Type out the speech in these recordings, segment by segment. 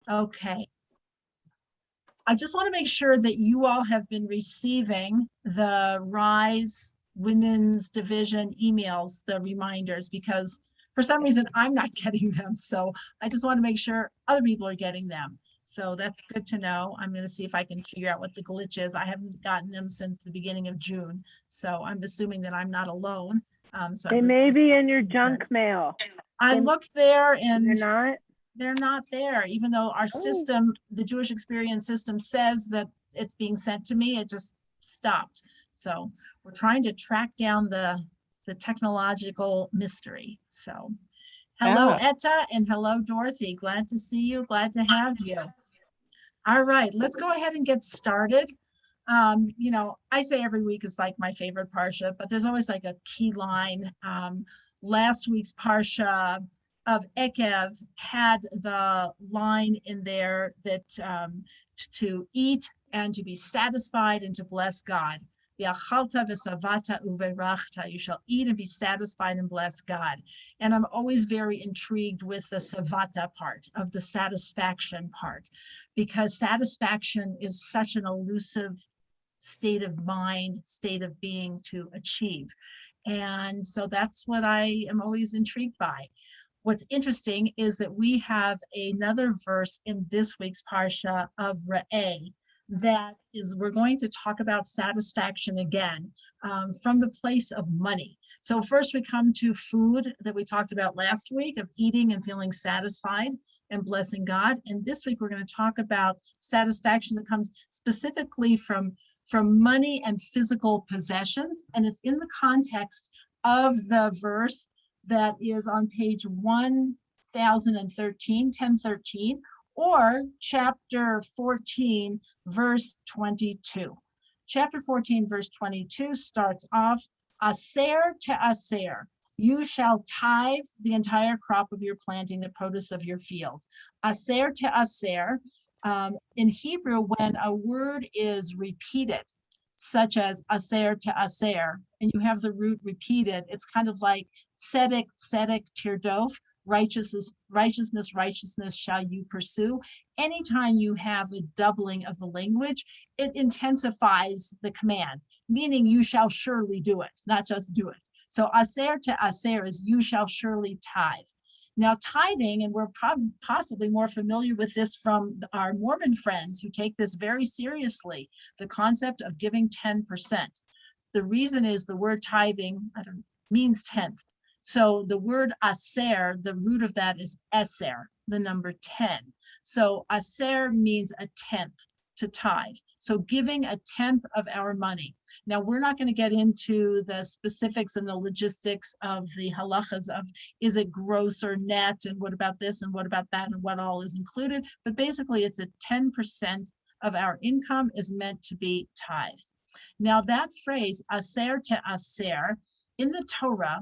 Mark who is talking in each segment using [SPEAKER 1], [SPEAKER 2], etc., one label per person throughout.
[SPEAKER 1] Okay. I just want to make sure that you all have been receiving the Rise Women's Division emails, the reminders, because for some reason I'm not getting them. So I just want to make sure other people are getting them. So that's good to know. I'm going to see if I can figure out what the glitch is. I haven't gotten them since the beginning of June. So I'm assuming that I'm not alone. So I
[SPEAKER 2] They
[SPEAKER 1] was
[SPEAKER 2] may
[SPEAKER 1] just
[SPEAKER 2] be in your
[SPEAKER 1] concerned.
[SPEAKER 2] junk mail.
[SPEAKER 1] I looked there
[SPEAKER 2] They're
[SPEAKER 1] and
[SPEAKER 2] not?
[SPEAKER 1] they're not there, even though our
[SPEAKER 2] Oh,
[SPEAKER 1] system, the Jewish Experience system says that it's being sent to me, it just stopped. So we're trying to track down the technological mystery. So hello,
[SPEAKER 2] yeah.
[SPEAKER 1] Etta, and hello, Dorothy. Glad to see you. Glad to have you. All right, let's go ahead and get started. I say every week is like my favorite parsha, but there's always like a key line. Last week's parsha of Ekev had the line in there that to eat and to be satisfied and to bless God. V'achalta v'savata uverachta. You shall eat and be satisfied and bless God. And I'm always very intrigued with the savata part of the satisfaction part, because satisfaction is such an elusive state of mind, state of being to achieve. And so that's what I am always intrigued by. What's interesting is that we have another verse in this week's parsha of Re'eh that is, we're going to talk about satisfaction again, from the place of money. So first we come to food that we talked about last week, of eating and feeling satisfied and blessing God. And this week we're going to talk about satisfaction that comes specifically from money and physical possessions. And it's in the context of the verse that is on page 1013, or chapter 14, verse 22. Chapter 14, verse 22 starts off, Aser to Aser. You shall tithe the entire crop of your planting, the produce of your field. Aser to Aser. In Hebrew, when a word is repeated, such as aser to aser, and you have the root repeated, it's kind of like tzedek, tzedek, tirdof, righteousness, righteousness, righteousness shall you pursue. Anytime you have a doubling of the language, it intensifies the command, meaning you shall surely do it, not just do it. So aser to aser is you shall surely tithe. Now, tithing, and we're possibly more familiar with this from our Mormon friends who take this very seriously, the concept of giving 10%. The reason is the word tithing means tenth. So the word aser, the root of that is eser, the number 10. So aser means a tenth, to tithe. So giving a tenth of our money. Now, we're not going to get into the specifics and the logistics of the halachas of, is it gross or net, and what about this and what about that and what all is included. But basically, it's a 10% of our income is meant to be tithe. Now, that phrase, aser to aser, in the Torah,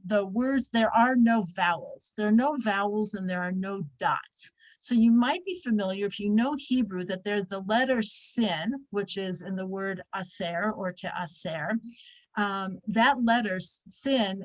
[SPEAKER 1] the words, there are no vowels. There are no vowels and there are no dots. So you might be familiar, if you know Hebrew, that there's the letter sin, which is in the word aser or to aser. That letter sin,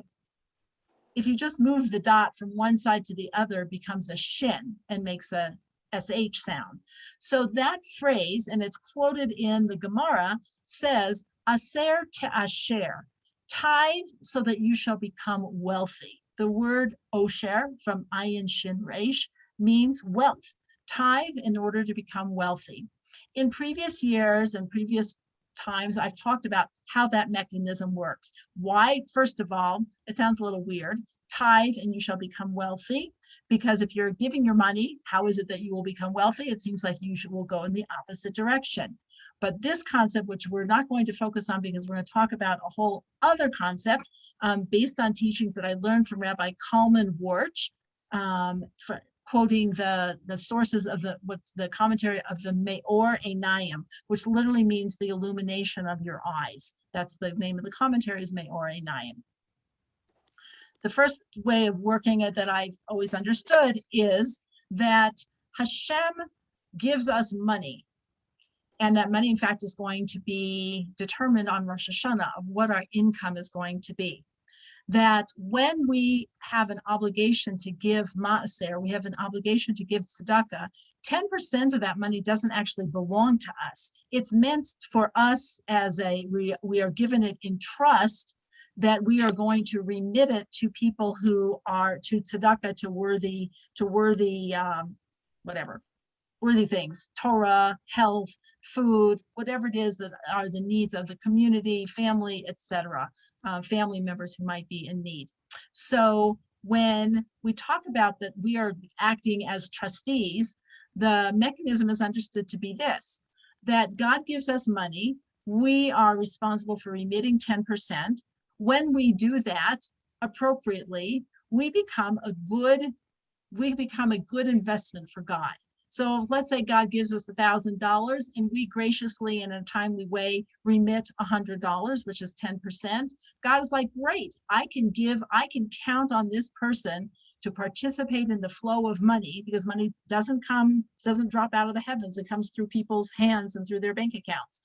[SPEAKER 1] if you just move the dot from one side to the other, becomes a shin and makes a sh sound. So that phrase, and it's quoted in the Gemara, says aser to asher, tithe so that you shall become wealthy. The word osher, from ayin shin resh, means wealth. Tithe in order to become wealthy. In previous years and previous times, I've talked about how that mechanism works. Why, first of all, it sounds a little weird. Tithe and you shall become wealthy, because if you're giving your money, how is it that you will become wealthy? It seems like you will go in the opposite direction. But this concept, which we're not going to focus on because we're going to talk about a whole other concept, based on teachings that I learned from Rabbi Kalman Warch, quoting the sources of what's the commentary of the Meor Einayim, which literally means the illumination of your eyes. That's the name of the commentary, is Meor Einayim. The first way of working it that I've always understood is that Hashem gives us money. And that money, in fact, is going to be determined on Rosh Hashanah of what our income is going to be. that when we have an obligation to give maaser, we have an obligation to give tzedakah, 10% of that money doesn't actually belong to us. It's meant for us as we are given it in trust that we are going to remit it to people who are to tzedakah, to worthy, whatever, worthy things, Torah, health, food, whatever it is that are the needs of the community, family, etc., family members who might be in need. So when we talk about that we are acting as trustees, the mechanism is understood to be this, that God gives us money, we are responsible for remitting 10%. When we do that appropriately, we become a good investment for God. So let's say God gives us $1,000 and we graciously in a timely way remit $100, which is 10%. God is like, great, I can count on this person to participate in the flow of money, because money doesn't drop out of the heavens. It comes through people's hands and through their bank accounts.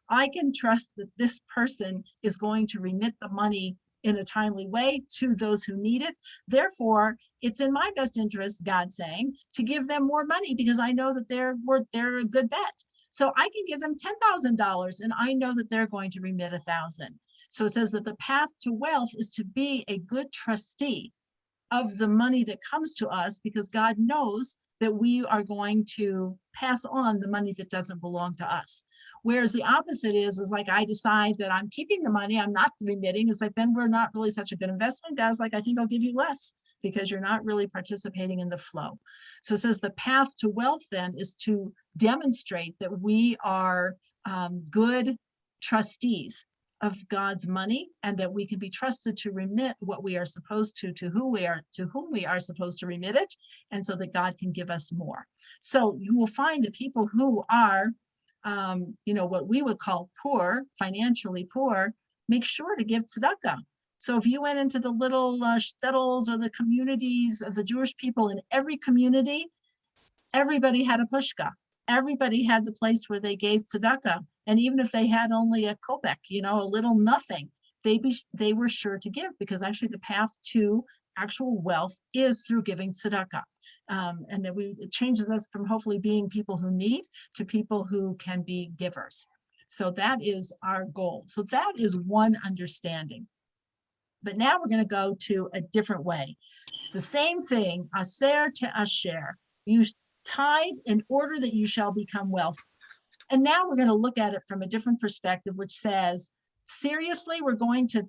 [SPEAKER 1] I can trust that this person is going to remit the money in a timely way to those who need it. Therefore, it's in my best interest, God's saying, to give them more money because I know that they're a good bet. So I can give them $10,000 and I know that they're going to remit 1,000. So it says that the path to wealth is to be a good trustee of the money that comes to us, because God knows that we are going to pass on the money that doesn't belong to us. Whereas the opposite is like, I decide that I'm keeping the money, I'm not remitting. It's like, then we're not really such a good investment. God's like, I think I'll give you less because you're not really participating in the flow. So it says the path to wealth then is to demonstrate that we are good trustees of God's money, and that we can be trusted to remit what we are supposed to whom we are supposed to remit it, and so that God can give us more. So you will find that people who are what we would call poor, financially poor, make sure to give tzedakah. So if you went into the little shtetls or the communities of the Jewish people in every community, everybody had a pushka. Everybody had the place where they gave tzedakah. And even if they had only a kopek, a little nothing, they were sure to give, because actually the path to actual wealth is through giving tzedakah. And that it changes us from hopefully being people who need to people who can be givers. So that is our goal. So that is one understanding. But now we're going to go to a different way. The same thing, aser to asher. You tithe in order that you shall become wealthy. And now we're going to look at it from a different perspective, which says, seriously, we're going to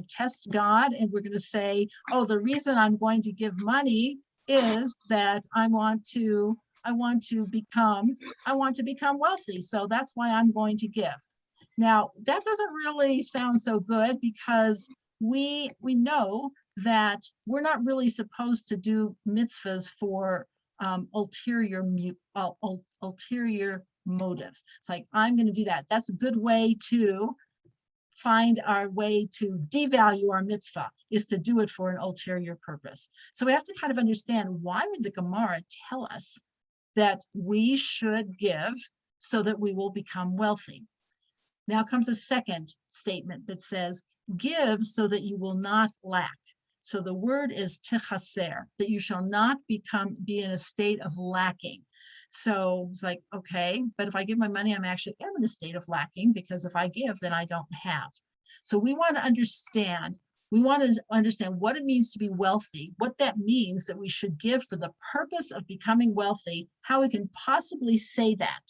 [SPEAKER 1] test God, and we're going to say, oh, the reason I'm going to give money is that I want to become wealthy. So that's why I'm going to give. Now, that doesn't really sound so good, because we know that we're not really supposed to do mitzvahs for ulterior motives. It's like, I'm going to do that. That's a good way to find our way to devalue our mitzvah, is to do it for an ulterior purpose. So we have to kind of understand, why would the Gemara tell us that we should give so that we will become wealthy? Now comes a second statement that says, give so that you will not lack. So the word is techaser, that you shall not be in a state of lacking. So it's like, okay, but if I give my money, I'm actually in a state of lacking, because if I give, then I don't have. So we want to understand what it means to be wealthy, what that means that we should give for the purpose of becoming wealthy, how we can possibly say that,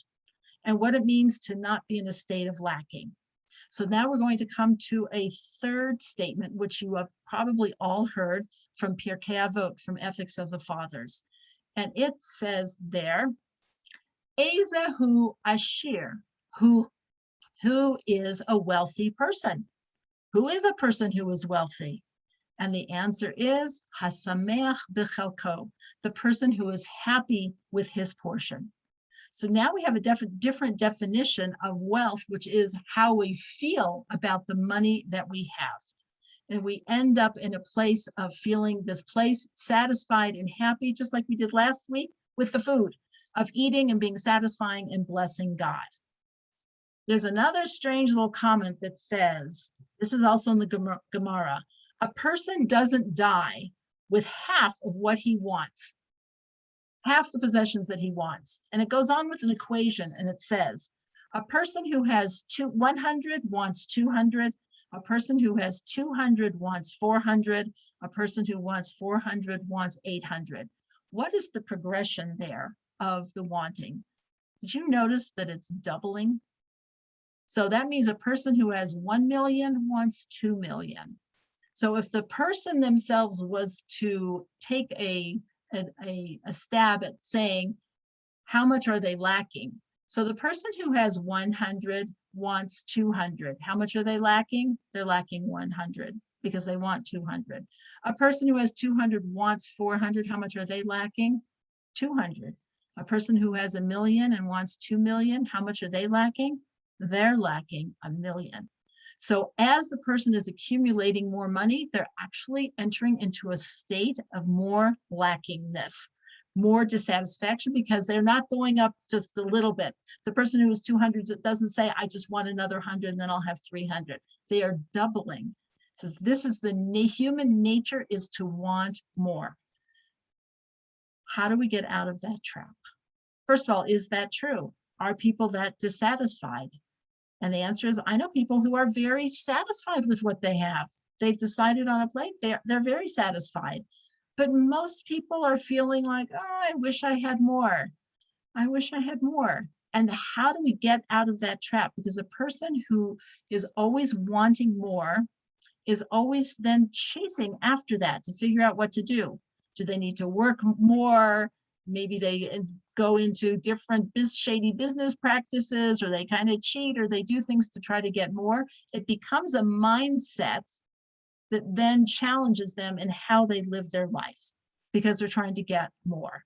[SPEAKER 1] and what it means to not be in a state of lacking. So now we're going to come to a third statement, which you have probably all heard from Pirkei Avot, from Ethics of the Fathers. And it says there, Ezehu Ashir, who is a wealthy person? Who is a person who is wealthy? And the answer is Hasameach B'chelko, the person who is happy with his portion. So now we have a different definition of wealth, which is how we feel about the money that we have. And we end up in a place of feeling satisfied and happy, just like we did last week with the food, of eating and being satisfying and blessing God. There's another strange little comment that says, this is also in the Gemara, a person doesn't die with half of what he wants, half the possessions that he wants. And it goes on with an equation, and it says, a person who has 100 wants 200, a person who has 200 wants 400, a person who wants 400 wants 800. What is the progression there of the wanting? Did you notice that it's doubling? So that means a person who has 1 million wants 2 million. So if the person themselves was to take a stab at saying, how much are they lacking? So the person who has 100 wants 200. How much are they lacking? They're lacking 100 because they want 200. A person who has 200 wants 400. How much are they lacking? 200. A person who has 1 million and wants 2 million. How much are they lacking? They're lacking 1 million. So as the person is accumulating more money, they're actually entering into a state of more lackingness, more dissatisfaction, because they're not going up just a little bit. The person who is 200 doesn't say, I just want another 100 and then I'll have 300. They are doubling. It says this is the human nature, is to want more. How do we get out of that trap? First of all, is that true? Are people that dissatisfied? And the answer is, I know people who are very satisfied with what they have. They've decided on a plate, they're very satisfied. But most people are feeling like, oh, I wish I had more. I wish I had more. And how do we get out of that trap? Because a person who is always wanting more is always then chasing after that to figure out what to do. Do they need to work more? Maybe they go into different shady business practices, or they kind of cheat, or they do things to try to get more. It becomes a mindset that then challenges them in how they live their lives because they're trying to get more.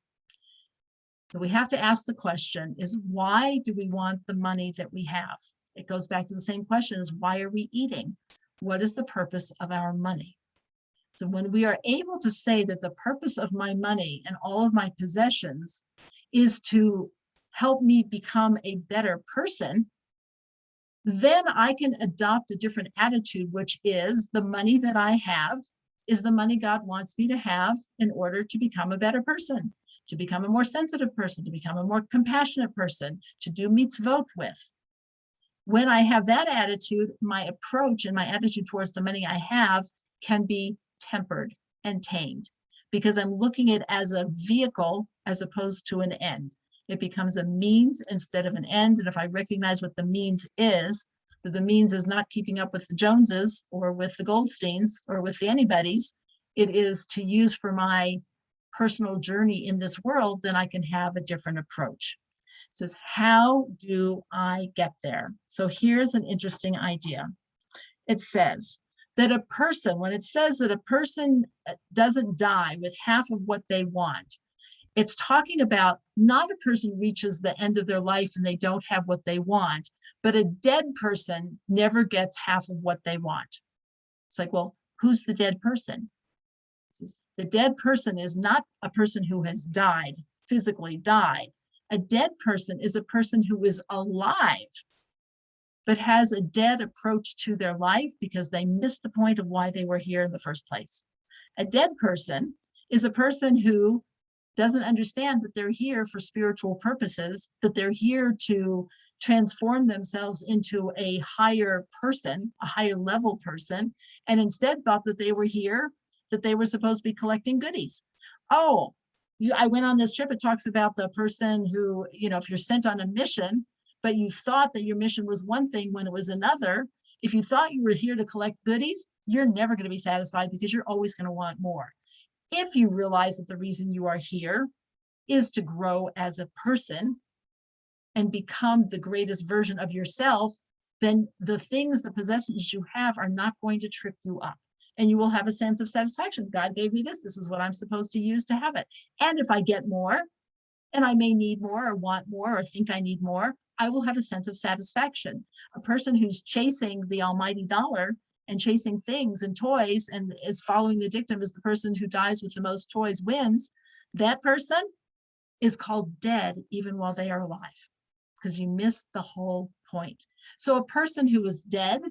[SPEAKER 1] So we have to ask the question is, why do we want the money that we have? It goes back to the same question, is why are we eating? What is the purpose of our money? So when we are able to say that the purpose of my money and all of my possessions is to help me become a better person, then I can adopt a different attitude, which is the money that I have is the money God wants me to have in order to become a better person, to become a more sensitive person, to become a more compassionate person, to do mitzvot with. When I have that attitude, my approach and my attitude towards the money I have can be tempered and tamed, because I'm looking at it as a vehicle as opposed to an end. It becomes a means instead of an end. And if I recognize what the means is, that the means is not keeping up with the Joneses or with the Goldsteins or with the anybody's, it is to use for my personal journey in this world, then I can have a different approach. It says, how do I get there? So here's an interesting idea. It says that a person, when it says that a person doesn't die with half of what they want, it's talking about not a person reaches the end of their life and they don't have what they want, but a dead person never gets half of what they want. It's like, well, who's the dead person? It says, the dead person is not a person who has died, physically died. A dead person is a person who is alive, but has a dead approach to their life because they missed the point of why they were here in the first place. A dead person is a person who doesn't understand that they're here for spiritual purposes, that they're here to transform themselves into a higher person, a higher level person, and instead thought that they were here, that they were supposed to be collecting goodies. Oh, I went on this trip, it talks about the person who, if you're sent on a mission, but you thought that your mission was one thing when it was another, if you thought you were here to collect goodies, you're never going to be satisfied because you're always going to want more. If you realize that the reason you are here is to grow as a person and become the greatest version of yourself, then the things, the possessions you have are not going to trip you up. And you will have a sense of satisfaction. God gave me this. This is what I'm supposed to use to have it. And if I get more, and I may need more or want more or think I need more, I will have a sense of satisfaction. A person who's chasing the almighty dollar and chasing things and toys and is following the dictum as the person who dies with the most toys wins, that person is called dead even while they are alive, because you missed the whole point. So a person who is dead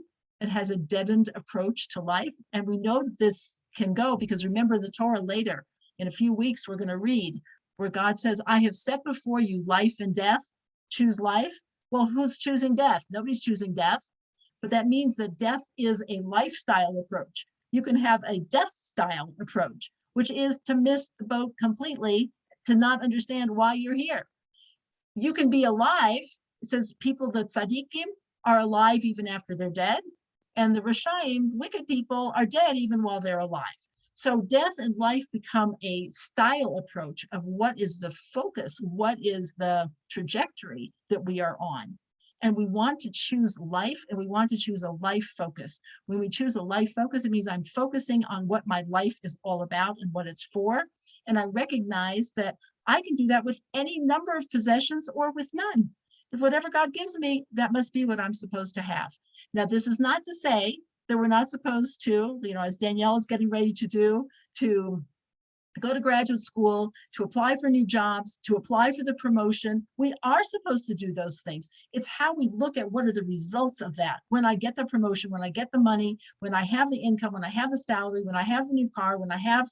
[SPEAKER 1] and has a deadened approach to life, and we know that this can go because remember the Torah later, in a few weeks, we're going to read where God says, I have set before you life and death, choose life. Well, who's choosing death? Nobody's choosing death, but that means that death is a lifestyle approach. You can have a death style approach, which is to miss the boat completely, to not understand why you're here. You can be alive. It says people, the tzaddikim, are alive even after they're dead, and the Rashaim, wicked people, are dead even while they're alive. So death and life become a style approach of what is the focus, what is the trajectory that we are on. And we want to choose life, and we want to choose a life focus. When we choose a life focus, it means I'm focusing on what my life is all about and what it's for. And I recognize that I can do that with any number of possessions or with none. If whatever God gives me, that must be what I'm supposed to have. Now, this is not to say that we're not supposed to, as Danielle is getting ready to do, to go to graduate school, to apply for new jobs, to apply for the promotion. We are supposed to do those things. It's how we look at what are the results of that. When I get the promotion, when I get the money, when I have the income, when I have the salary, when I have the new car, when I have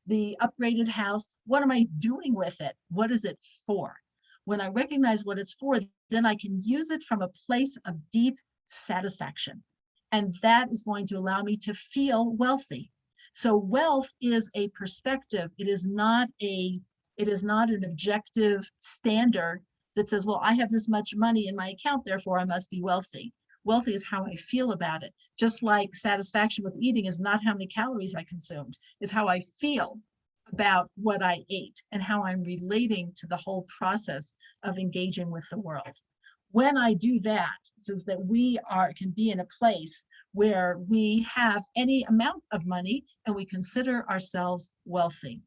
[SPEAKER 1] the upgraded house, what am I doing with it? What is it for? When I recognize what it's for, then I can use it from a place of deep satisfaction. And that is going to allow me to feel wealthy. So wealth is a perspective. It is not an objective standard that says, well, I have this much money in my account, therefore I must be wealthy. Wealthy is how I feel about it. Just like satisfaction with eating is not how many calories I consumed, it's how I feel about what I ate and how I'm relating to the whole process of engaging with the world. When I do that, it says that we can be in a place where we have any amount of money and we consider ourselves wealthy.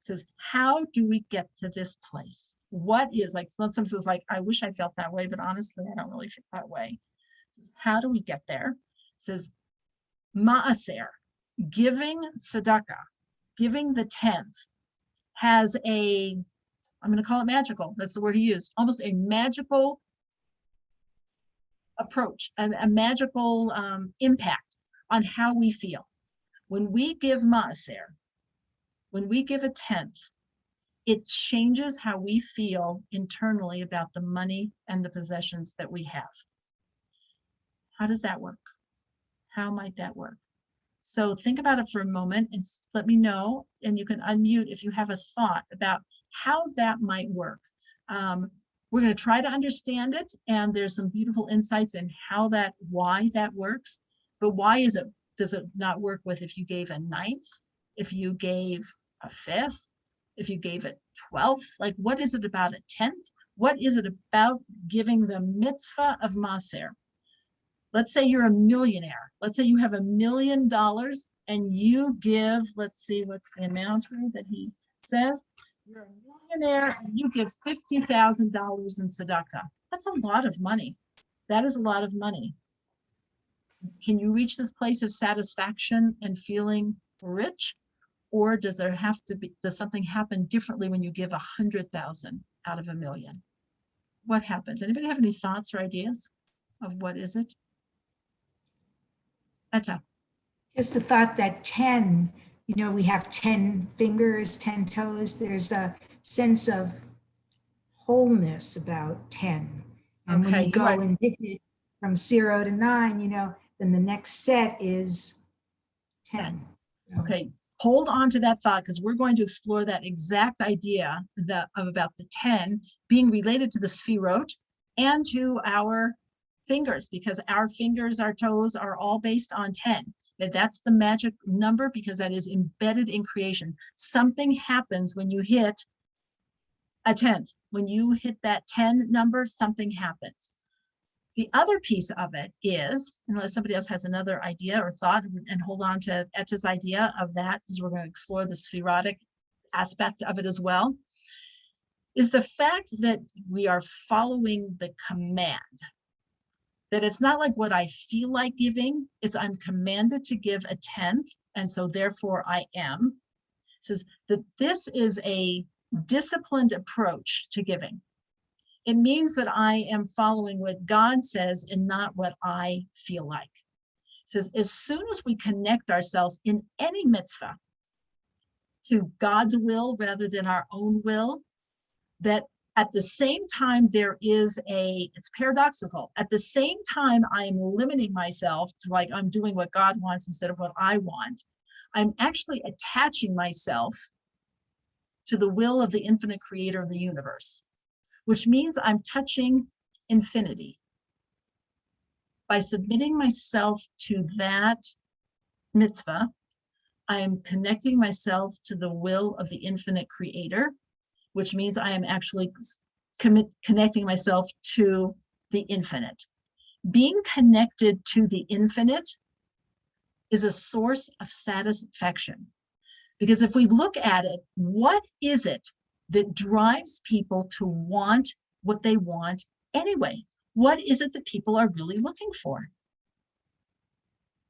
[SPEAKER 1] It says, how do we get to this place? What is, like, sometimes it's like, I wish I felt that way, but honestly, I don't really feel that way. It says, how do we get there? It says, ma'aser, giving tzedakah, giving the 10th, has I'm going to call it magical, that's the word he used, almost a magical approach, a magical impact on how we feel. When we give maaser, when we give a 10th, it changes how we feel internally about the money and the possessions that we have. How does that work? How might that work? So think about it for a moment and let me know, and you can unmute if you have a thought about how that might work. We're going to try to understand it, and there's some beautiful insights in why that works. But why does it not work with if you gave a 9th, if you gave a 5th, if you gave a 12th? Like, what is it about a 10th? What is it about giving the mitzvah of maaser? Let's say you're a millionaire. Let's say you have $1 million and you give, let's see, what's the amount that he says? You're a millionaire and you give $50,000 in tzedakah. That's a lot of money. That is a lot of money. Can you reach this place of satisfaction and feeling rich? Or does something happen differently when you give 100,000 out of $1 million? What happens? Anybody have any thoughts or ideas of what is it? Etta.
[SPEAKER 2] Just the thought that 10, we have 10 fingers, 10 toes. There's a sense of wholeness about 10. And when you go and dig it from 0 to 9, then the next set is 10.
[SPEAKER 1] Okay, hold on to that thought because we're going to explore that exact idea of about the 10 being related to the sfirot and to our fingers, because our fingers, our toes are all based on 10. That's the magic number because that is embedded in creation. Something happens when you hit a 10th. When you hit that 10 number, something happens. The other piece of it is, unless somebody else has another idea or thought, and hold on to Etta's idea of that, because we're going to explore the spherotic aspect of it as well, is the fact that we are following the command. That it's not like what I feel like giving, it's I'm commanded to give a 10th, and so therefore I am. It says that this is a disciplined approach to giving. It means that I am following what God says and not what I feel like. It says, as soon as we connect ourselves in any mitzvah to God's will rather than our own will, that at the same time it's paradoxical. At the same time, I am limiting myself to like I'm doing what God wants instead of what I want. I'm actually attaching myself to the will of the infinite creator of the universe, which means I'm touching infinity. By submitting myself to that mitzvah, I am connecting myself to the will of the infinite creator, which means I am actually connecting myself to the infinite. Being connected to the infinite is a source of satisfaction. Because if we look at it, what is it that drives people to want what they want anyway? What is it that people are really looking for?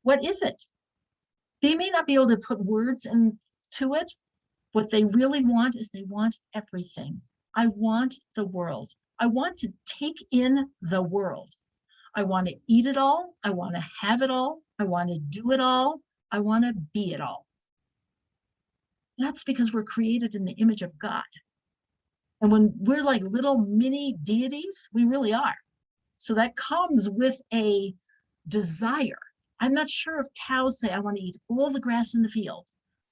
[SPEAKER 1] What is it? They may not be able to put words into it. What they really want is they want everything. I want the world. I want to take in the world. I want to eat it all. I want to have it all. I want to do it all. I want to be it all. That's because we're created in the image of God. And when we're like little mini deities, we really are. So that comes with a desire. I'm not sure if cows say, I want to eat all the grass in the field,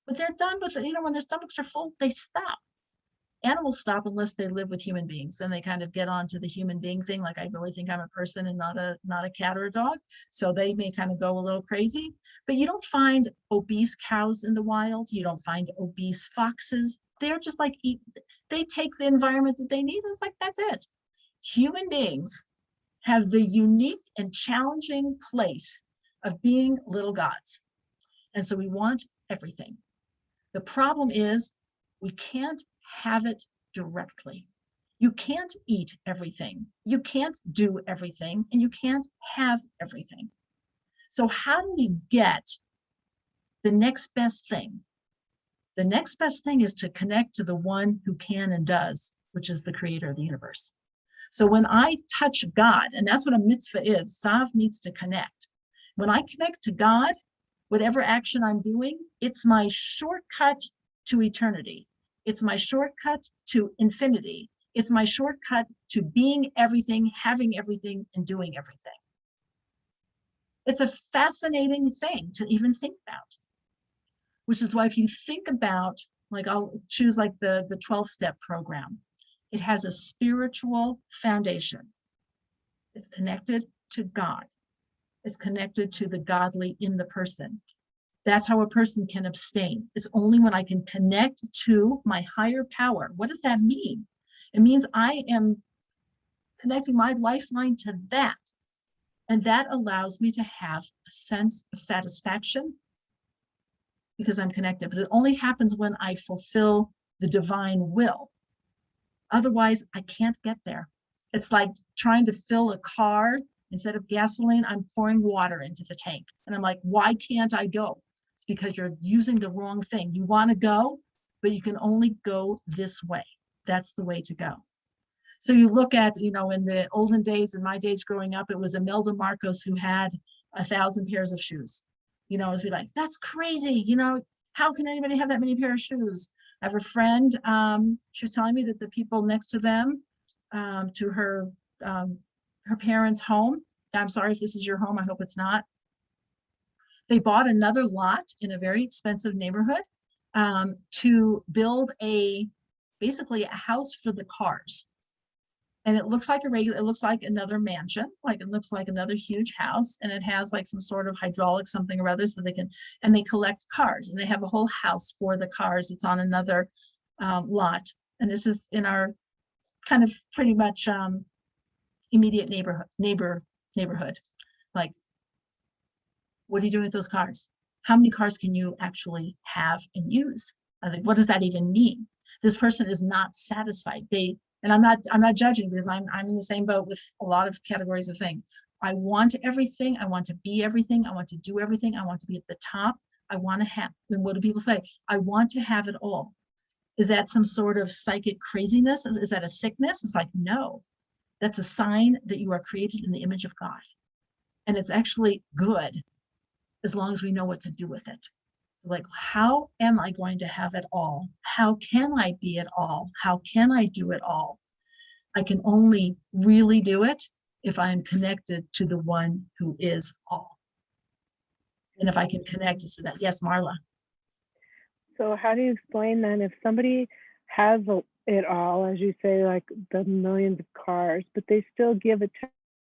[SPEAKER 1] but they're done with it. When their stomachs are full, they stop. Animals stop unless they live with human beings. Then they kind of get onto the human being thing. Like I really think I'm a person and not a cat or a dog. So they may kind of go a little crazy, but you don't find obese cows in the wild. You don't find obese foxes. They're just like, they take the environment that they need. It's like, that's it. Human beings have the unique and challenging place of being little gods. And so we want everything. The problem is we can't have it directly. You can't eat everything. You can't do everything, and you can't have everything. So how do we get the next best thing? The next best thing is to connect to the one who can and does, which is the creator of the universe. So when I touch God, and that's what a mitzvah is, Sav needs to connect. When I connect to God, whatever action I'm doing, it's my shortcut to eternity. It's my shortcut to infinity. It's my shortcut to being everything, having everything, and doing everything. It's a fascinating thing to even think about, which is why if you think about, like I'll choose like the 12-step program, it has a spiritual foundation. It's connected to God. It's connected to the godly in the person. That's how a person can abstain. It's only when I can connect to my higher power. What does that mean? It means I am connecting my lifeline to that. And that allows me to have a sense of satisfaction because I'm connected. But it only happens when I fulfill the divine will. Otherwise, I can't get there. It's like trying to fill a car. Instead of gasoline, I'm pouring water into the tank. And I'm like, why can't I go? It's because you're using the wrong thing. You want to go, but you can only go this way. That's the way to go. So you look at, in the olden days, in my days growing up, it was Imelda Marcos who had 1,000 pairs of shoes. It'd be like, that's crazy. How can anybody have that many pairs of shoes? I have a friend, she was telling me that the people next to them, to her parents' home, I'm sorry if this is your home, I hope it's not. They bought another lot in a very expensive neighborhood to build basically a house for the cars. And it looks like it looks like another mansion, like it looks like another huge house, and it has like some sort of hydraulic something or other, so they collect cars, and they have a whole house for the cars. It's on another lot, and this is in our kind of pretty much immediate neighborhood. Like, what are you doing with those cars? How many cars can you actually have and use? What does that even mean? This person is not satisfied. And I'm not judging, because I'm in the same boat with a lot of categories of things. I want everything. I want to be everything. I want to do everything. I want to be at the top. I want to have, and what do people say? I want to have it all. Is that some sort of psychic craziness? Is that a sickness? It's like, no. That's a sign that you are created in the image of God. And it's actually good as long as we know what to do with it. Like, how am I going to have it all? How can I be it all? How can I do it all? I can only really do it if I am connected to the one who is all. And if I can connect to that. Yes, Marla.
[SPEAKER 3] So how do you explain then if somebody has it all, as you say, like the millions of cars, but they still give a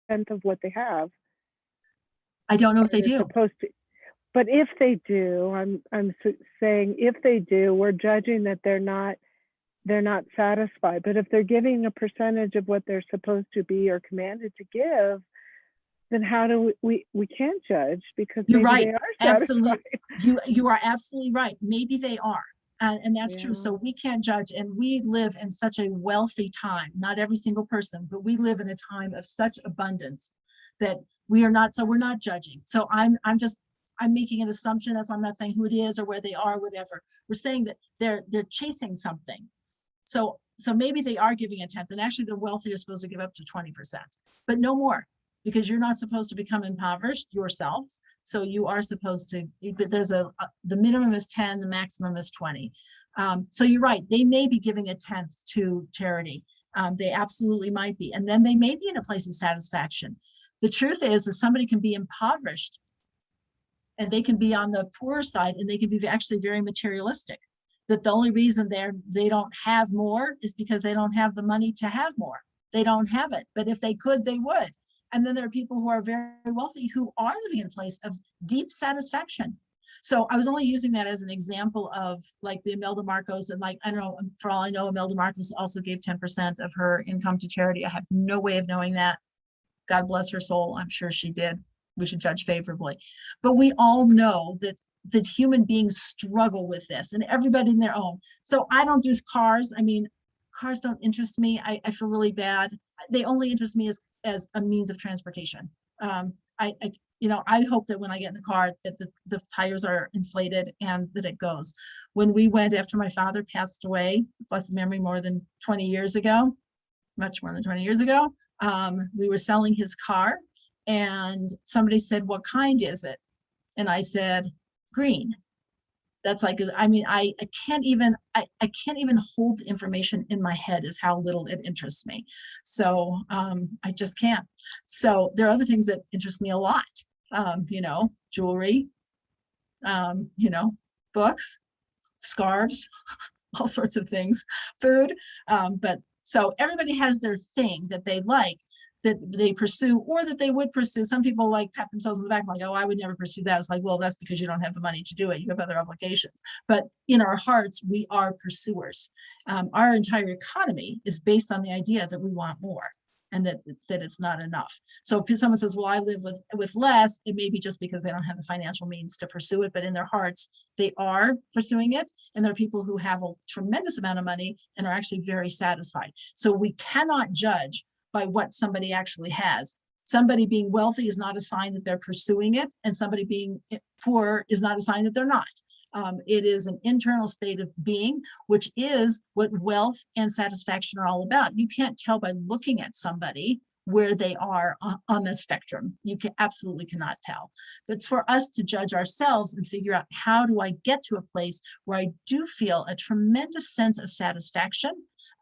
[SPEAKER 3] tenth of what they have?
[SPEAKER 1] I don't know if they do.
[SPEAKER 3] Supposed to, but if they do, I'm saying if they do, we're judging that they're not satisfied. But if they're giving a percentage of what they're supposed to be or commanded to give, then how do we can't judge, because
[SPEAKER 1] You're
[SPEAKER 3] maybe
[SPEAKER 1] right.
[SPEAKER 3] they are
[SPEAKER 1] Absolutely.
[SPEAKER 3] satisfied.
[SPEAKER 1] You are absolutely right. Maybe they are. And that's
[SPEAKER 3] Yeah.
[SPEAKER 1] true. So we can't judge. And we live in such a wealthy time, not every single person, but we live in a time of such abundance that we are not, so we're not judging. So I'm making an assumption. That's why I'm not saying who it is or where they are, whatever. We're saying that they're chasing something. So maybe they are giving a tenth, and actually the wealthy are supposed to give up to 20%, but no more, because you're not supposed to become impoverished yourselves. So you are supposed to, but there's the minimum is 10, the maximum is 20. So you're right, they may be giving a tenth to charity. They absolutely might be. And then they may be in a place of satisfaction. The truth is that somebody can be impoverished and they can be on the poor side, and they can be actually very materialistic. That the only reason they don't have more is because they don't have the money to have more. They don't have it, but if they could, they would. And then there are people who are very wealthy who are living in a place of deep satisfaction. So I was only using that as an example of like the Imelda Marcos, and like, I don't know, for all I know, Imelda Marcos also gave 10% of her income to charity. I have no way of knowing that. God bless her soul. I'm sure she did. We should judge favorably. But we all know that human beings struggle with this, and everybody in their own. So I don't do cars. I mean, cars don't interest me. I feel really bad. They only interest me as a means of transportation. I hope that when I get in the car that the tires are inflated and that it goes. When we went after my father passed away, blessed memory, more than 20 years ago, much more than 20 years ago, we were selling his car, and somebody said, "What kind is it?" And I said, "Green." That's like, I mean, I can't even hold the information in my head as how little it interests me. So I just can't. So there are other things that interest me a lot. Jewelry, books, scarves, all sorts of things, food. But so everybody has their thing that they like, that they pursue, or that they would pursue. Some people like pat themselves on the back, like, "Oh, I would never pursue that." It's like, well, that's because you don't have the money to do it. You have other obligations. But in our hearts, we are pursuers. Our entire economy is based on the idea that we want more, and that it's not enough. So if someone says, "Well, I live with less," it may be just because they don't have the financial means to pursue it, but in their hearts, they are pursuing it. And there are people who have a tremendous amount of money and are actually very satisfied. So we cannot judge by what somebody actually has. Somebody being wealthy is not a sign that they're pursuing it, and somebody being poor is not a sign that they're not. It is an internal state of being, which is what wealth and satisfaction are all about. You can't tell by looking at somebody where they are on the spectrum. You absolutely cannot tell. But it's for us to judge ourselves and figure out, how do I get to a place where I do feel a tremendous sense of satisfaction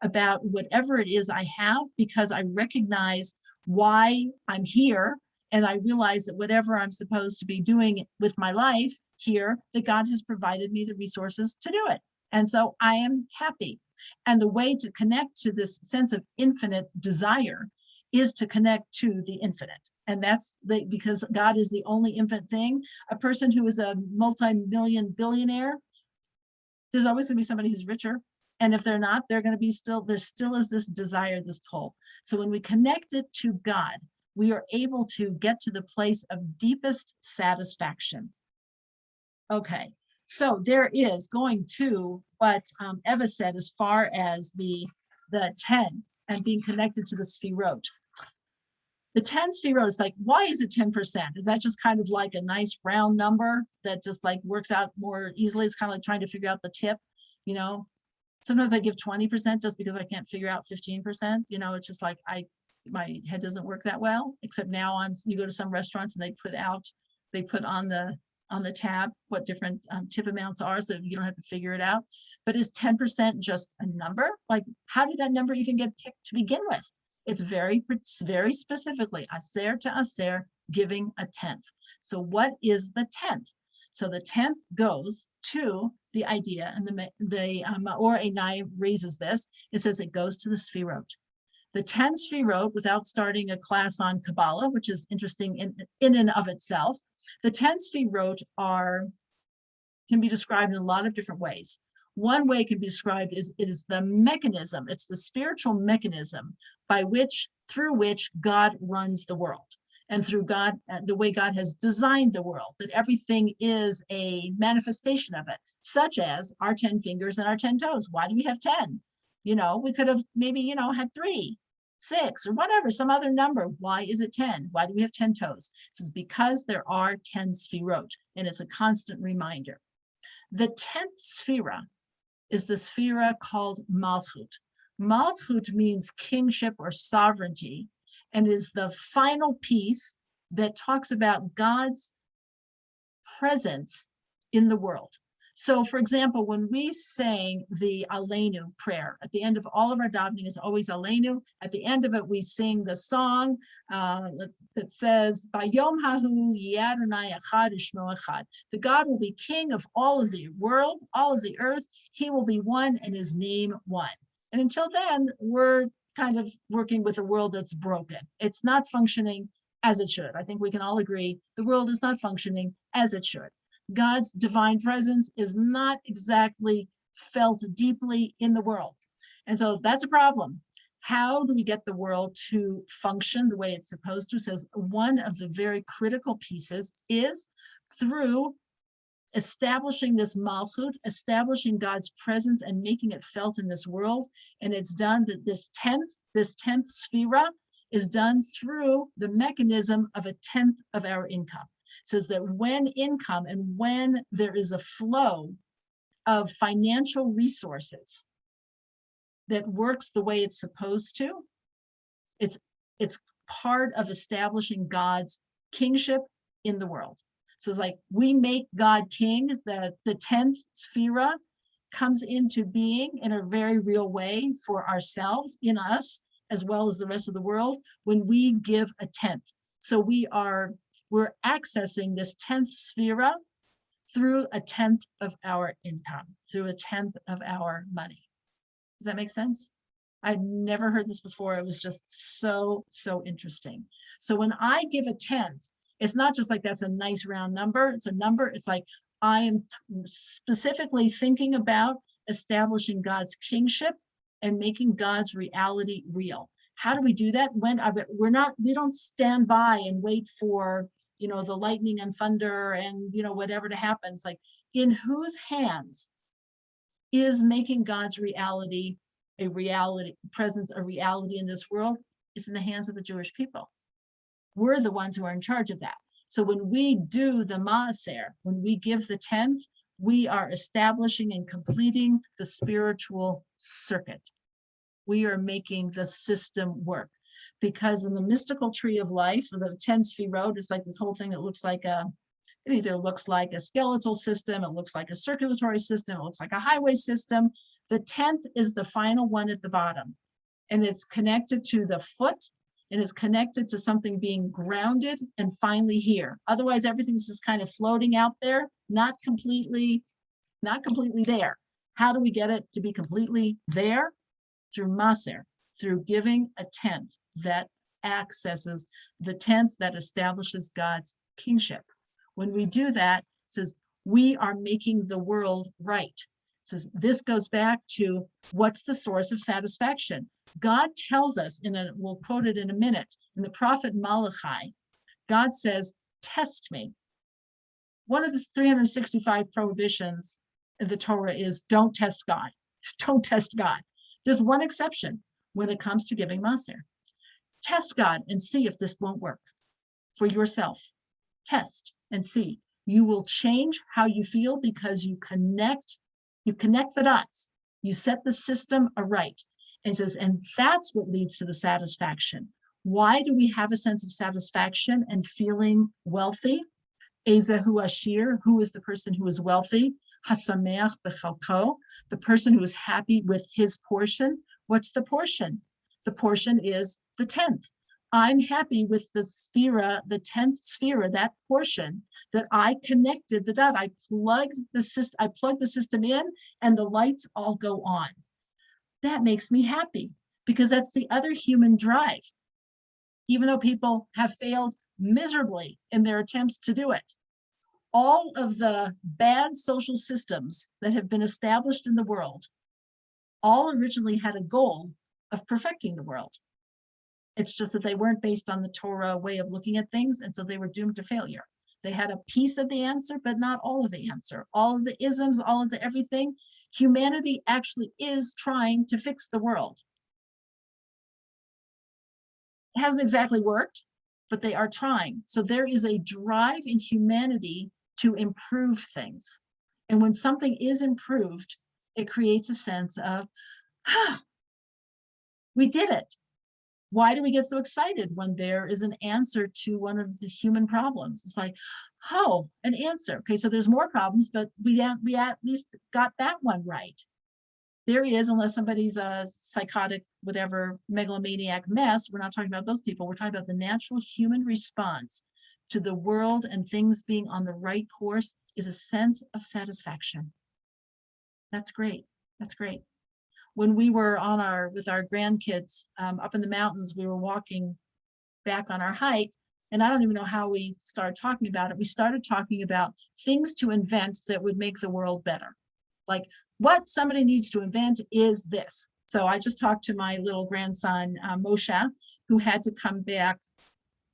[SPEAKER 1] about whatever it is I have, because I recognize why I'm here, and I realize that whatever I'm supposed to be doing with my life here, that God has provided me the resources to do it. And so I am happy. And the way to connect to this sense of infinite desire is to connect to the infinite. And that's because God is the only infinite thing. A person who is a multi-million billionaire, there's always going to be somebody who's richer. And if they're not, they're going to be there still is this desire, this pull. So when we connect it to God, we are able to get to the place of deepest satisfaction. Okay, so there is going to what Eva said as far as the 10 and being connected to the Sfirot. The 10 Sfirot is like, why is it 10%? Is that just kind of like a nice round number that just like works out more easily? It's kind of like trying to figure out the tip, Sometimes I give 20% just because I can't figure out 15%. It's just like, my head doesn't work that well, except now you go to some restaurants and they put on the tab what different tip amounts are, so you don't have to figure it out. But is 10% just a number? Like, how did that number even get picked to begin with? It's very specifically aser to aser, giving a tenth. So what is the tenth? So the tenth goes to the idea, and the Maor Einai raises this. It says it goes to the Sfirot. The 10 Sfirot, without starting a class on Kabbalah, which is interesting in and of itself, the 10 Sfirot can be described in a lot of different ways. One way it can be described is it is the mechanism, it's the spiritual mechanism through which God runs the world. And through God, the way God has designed the world, that everything is a manifestation of it, such as our 10 fingers and our 10 toes. Why do we have 10? We could have maybe, had 3, 6, or whatever, some other number. Why is it 10? Why do we have 10 toes? This is because there are 10 sfirot, and it's a constant reminder. The 10th sphira is the sphira called Malchut. Malchut means kingship or sovereignty, and is the final piece that talks about God's presence in the world. So, for example, when we sang the Aleinu prayer, at the end of all of our davening is always Aleinu. At the end of it, we sing the song that says, "Bayom hahu yeh Adonai echad u'shmo echad." The God will be king of all of the world, all of the earth. He will be one, and his name one. And until then, we're kind of working with a world that's broken. It's not functioning as it should. I think we can all agree the world is not functioning as it should. God's divine presence is not exactly felt deeply in the world. And so that's a problem. How do we get the world to function the way it's supposed to? It says one of the very critical pieces is through establishing this malchut, establishing God's presence and making it felt in this world. And it's done that this 10th sphira is done through the mechanism of a 10th of our income. It says that when income and when there is a flow of financial resources that works the way it's supposed to, it's part of establishing God's kingship in the world. So it's like we make God king. The 10th sphira comes into being in a very real way for ourselves, in us, as well as the rest of the world, when we give a 10th. So we're accessing this 10th sphira through a 10th of our income, through a 10th of our money. Does that make sense? I'd never heard this before. It was just so interesting. So when I give a 10th, it's not just like that's a nice round number. It's a number. It's like I am specifically thinking about establishing God's kingship and making God's reality real. How do we do that? When we don't stand by and wait for, the lightning and thunder and, whatever to happen. It's like, in whose hands is making God's reality a reality in this world? It's in the hands of the Jewish people. We're the ones who are in charge of that. So when we do the maaser, when we give the 10th, we are establishing and completing the spiritual circuit. We are making the system work. Because in the mystical tree of life, the 10 sfirot, it's like this whole thing that looks like it either looks like a skeletal system, it looks like a circulatory system, it looks like a highway system. The 10th is the final one at the bottom. And it's connected to the foot, and it's connected to something being grounded and finally here. Otherwise, everything's just kind of floating out there, not completely there. How do we get it to be completely there? Through maser, through giving a 10th that accesses the 10th that establishes God's kingship. When we do that, it says we are making the world right. It says this goes back to what's the source of satisfaction. God tells us we'll quote it in a minute, in the prophet Malachi, God says, test me. One of the 365 prohibitions in the Torah is don't test God. Don't test God. There's one exception when it comes to giving maser. Test God and see if this won't work for yourself. Test and see. You will change how you feel because you connect the dots. You set the system aright. And it says, and that's what leads to the satisfaction. Why do we have a sense of satisfaction and feeling wealthy? Ezehu Ashir, who is the person who is wealthy? Hasameach b'chalko, the person who is happy with his portion. What's the portion? The portion is the 10th. I'm happy with the sphera, the 10th sphera, that portion that I connected the dot. I plugged the system in and the lights all go on. That makes me happy because that's the other human drive. Even though people have failed miserably in their attempts to do it, all of the bad social systems that have been established in the world all originally had a goal of perfecting the world. It's just that they weren't based on the Torah way of looking at things, and so they were doomed to failure. They had a piece of the answer, but not all of the answer. All of the isms, all of the everything. Humanity actually is trying to fix the world. It hasn't exactly worked, but they are trying. So there is a drive in humanity to improve things. And when something is improved, it creates a sense of, we did it. Why do we get so excited when there is an answer to one of the human problems? It's like, oh, an answer. Okay, so there's more problems, but we at least got that one right. There is, unless somebody's a psychotic, whatever, megalomaniac mess, we're not talking about those people. We're talking about the natural human response to the world and things being on the right course is a sense of satisfaction. That's great. That's great. When we were with our grandkids up in the mountains, we were walking back on our hike, and I don't even know how we started talking about it. We started talking about things to invent that would make the world better. Like what somebody needs to invent is this. So I just talked to my little grandson, Moshe, who had to come back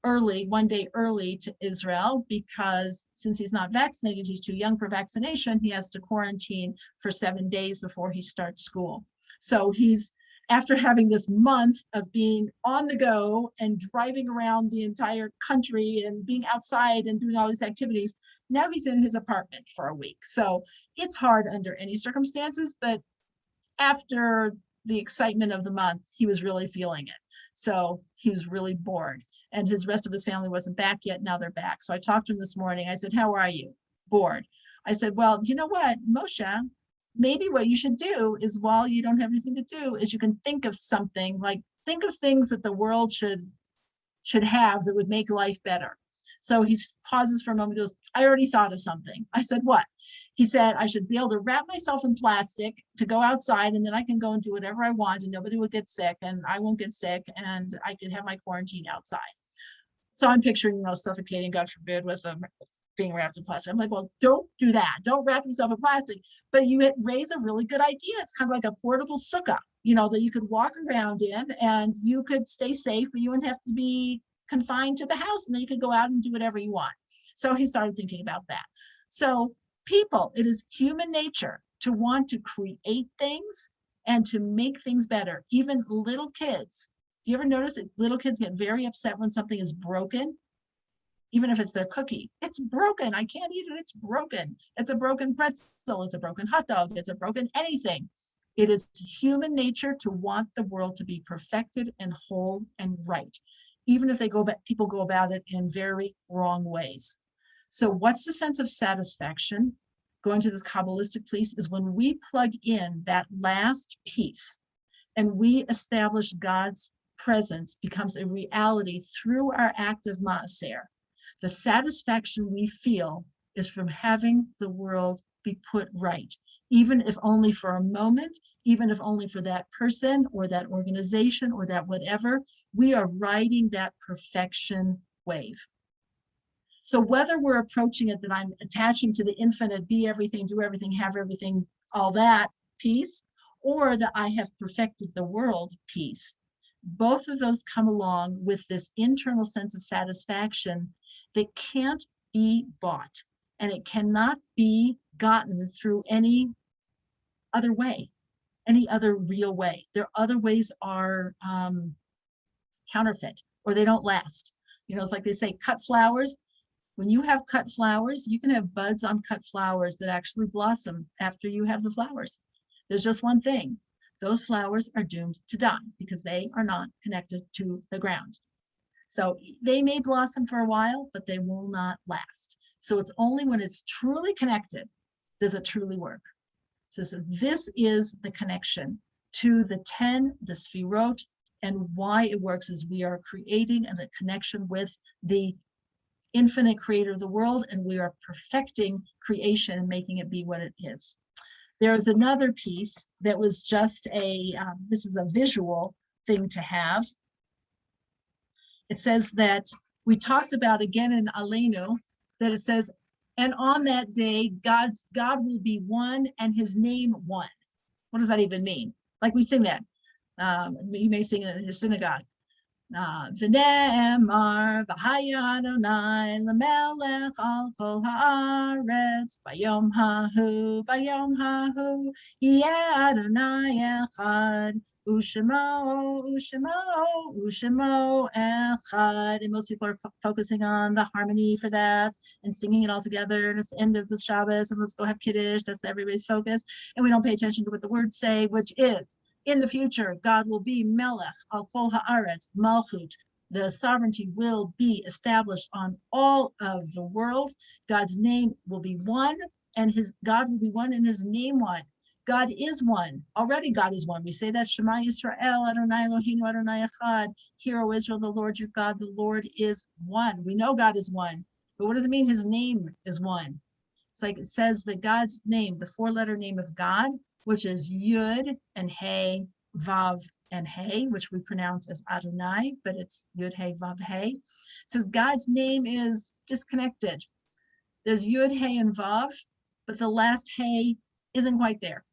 [SPEAKER 1] one day early to Israel because since he's not vaccinated, he's too young for vaccination, he has to quarantine for 7 days before he starts school. So he's, after having this month of being on the go and driving around the entire country and being outside and doing all these activities, now he's in his apartment for a week. So it's hard under any circumstances, but after the excitement of the month, he was really feeling it. So he was really bored and his rest of his family wasn't back yet. Now they're back. So I talked to him this morning. I said, how are you? Bored. I said, well, you know what, Moshe, maybe what you should do is while you don't have anything to do is you can think of something, like think of things that the world should have that would make life better. So he pauses for a moment, goes, I already thought of something. I said, what? He said, I should be able to wrap myself in plastic to go outside and then I can go and do whatever I want and nobody will get sick and I won't get sick and I can have my quarantine outside. So I'm picturing, suffocating, God forbid, with being wrapped in plastic. I'm like, well, don't do that. Don't wrap yourself in plastic. But you raise a really good idea. It's kind of like a portable sukkah, that you could walk around in and you could stay safe, but you wouldn't have to be confined to the house and then you could go out and do whatever you want. So he started thinking about that. So people, it is human nature to want to create things and to make things better. Even little kids. Do you ever notice that little kids get very upset when something is broken? Even if it's their cookie, it's broken. I can't eat it. It's broken. It's a broken pretzel. It's a broken hot dog. It's a broken anything. It is human nature to want the world to be perfected and whole and right, even if people go about it in very wrong ways. So what's the sense of satisfaction? Going to this Kabbalistic piece is when we plug in that last piece and we establish God's presence becomes a reality through our act of maaser. The satisfaction we feel is from having the world be put right, even if only for a moment, even if only for that person or that organization or that whatever, we are riding that perfection wave. So whether we're approaching it that I'm attaching to the infinite, be everything, do everything, have everything, all that piece, or that I have perfected the world piece, both of those come along with this internal sense of satisfaction that can't be bought and it cannot be gotten through any other way, any other real way. Their other ways are counterfeit or they don't last. It's like they say, cut flowers. When you have cut flowers, you can have buds on cut flowers that actually blossom after you have the flowers. There's just one thing. Those flowers are doomed to die because they are not connected to the ground. So they may blossom for a while, but they will not last. So it's only when it's truly connected does it truly work. So this is the connection to the 10, the Sfirot, and why it works is we are creating a connection with the infinite creator of the world, and we are perfecting creation and making it be what it is. There is another piece that was just this is a visual thing to have. It says that we talked about again in Aleinu, that it says, and on that day, God will be one and his name one. What does that even mean? Like we sing that. You may sing it in your synagogue. V'ne'emar v'haya Adonai l'melech al kol haaretz bayom hahu yeh Adonai echad u'shemo echad. And most people are focusing on the harmony for that and singing it all together, and it's the end of the Shabbos, and let's go have Kiddush. That's everybody's focus, and we don't pay attention to what the words say, which is, in the future, God will be Melech al kol haaretz, Malchut. The sovereignty will be established on all of the world. God's name will be one, and God will be one, and his name one. God is one. Already God is one. We say that, Shema Yisrael, Adonai Eloheinu, Adonai Echad. Hear, O Israel, the Lord your God, the Lord is one. We know God is one, but what does it mean his name is one? It's like it says that God's name, the four-letter name of God, which is Yud and Hey, Vav and Hey, which we pronounce as Adonai, but it's Yud, Hey, Vav, Hey. It says God's name is disconnected. There's Yud, Hey, and Vav, but the last Hey isn't quite there.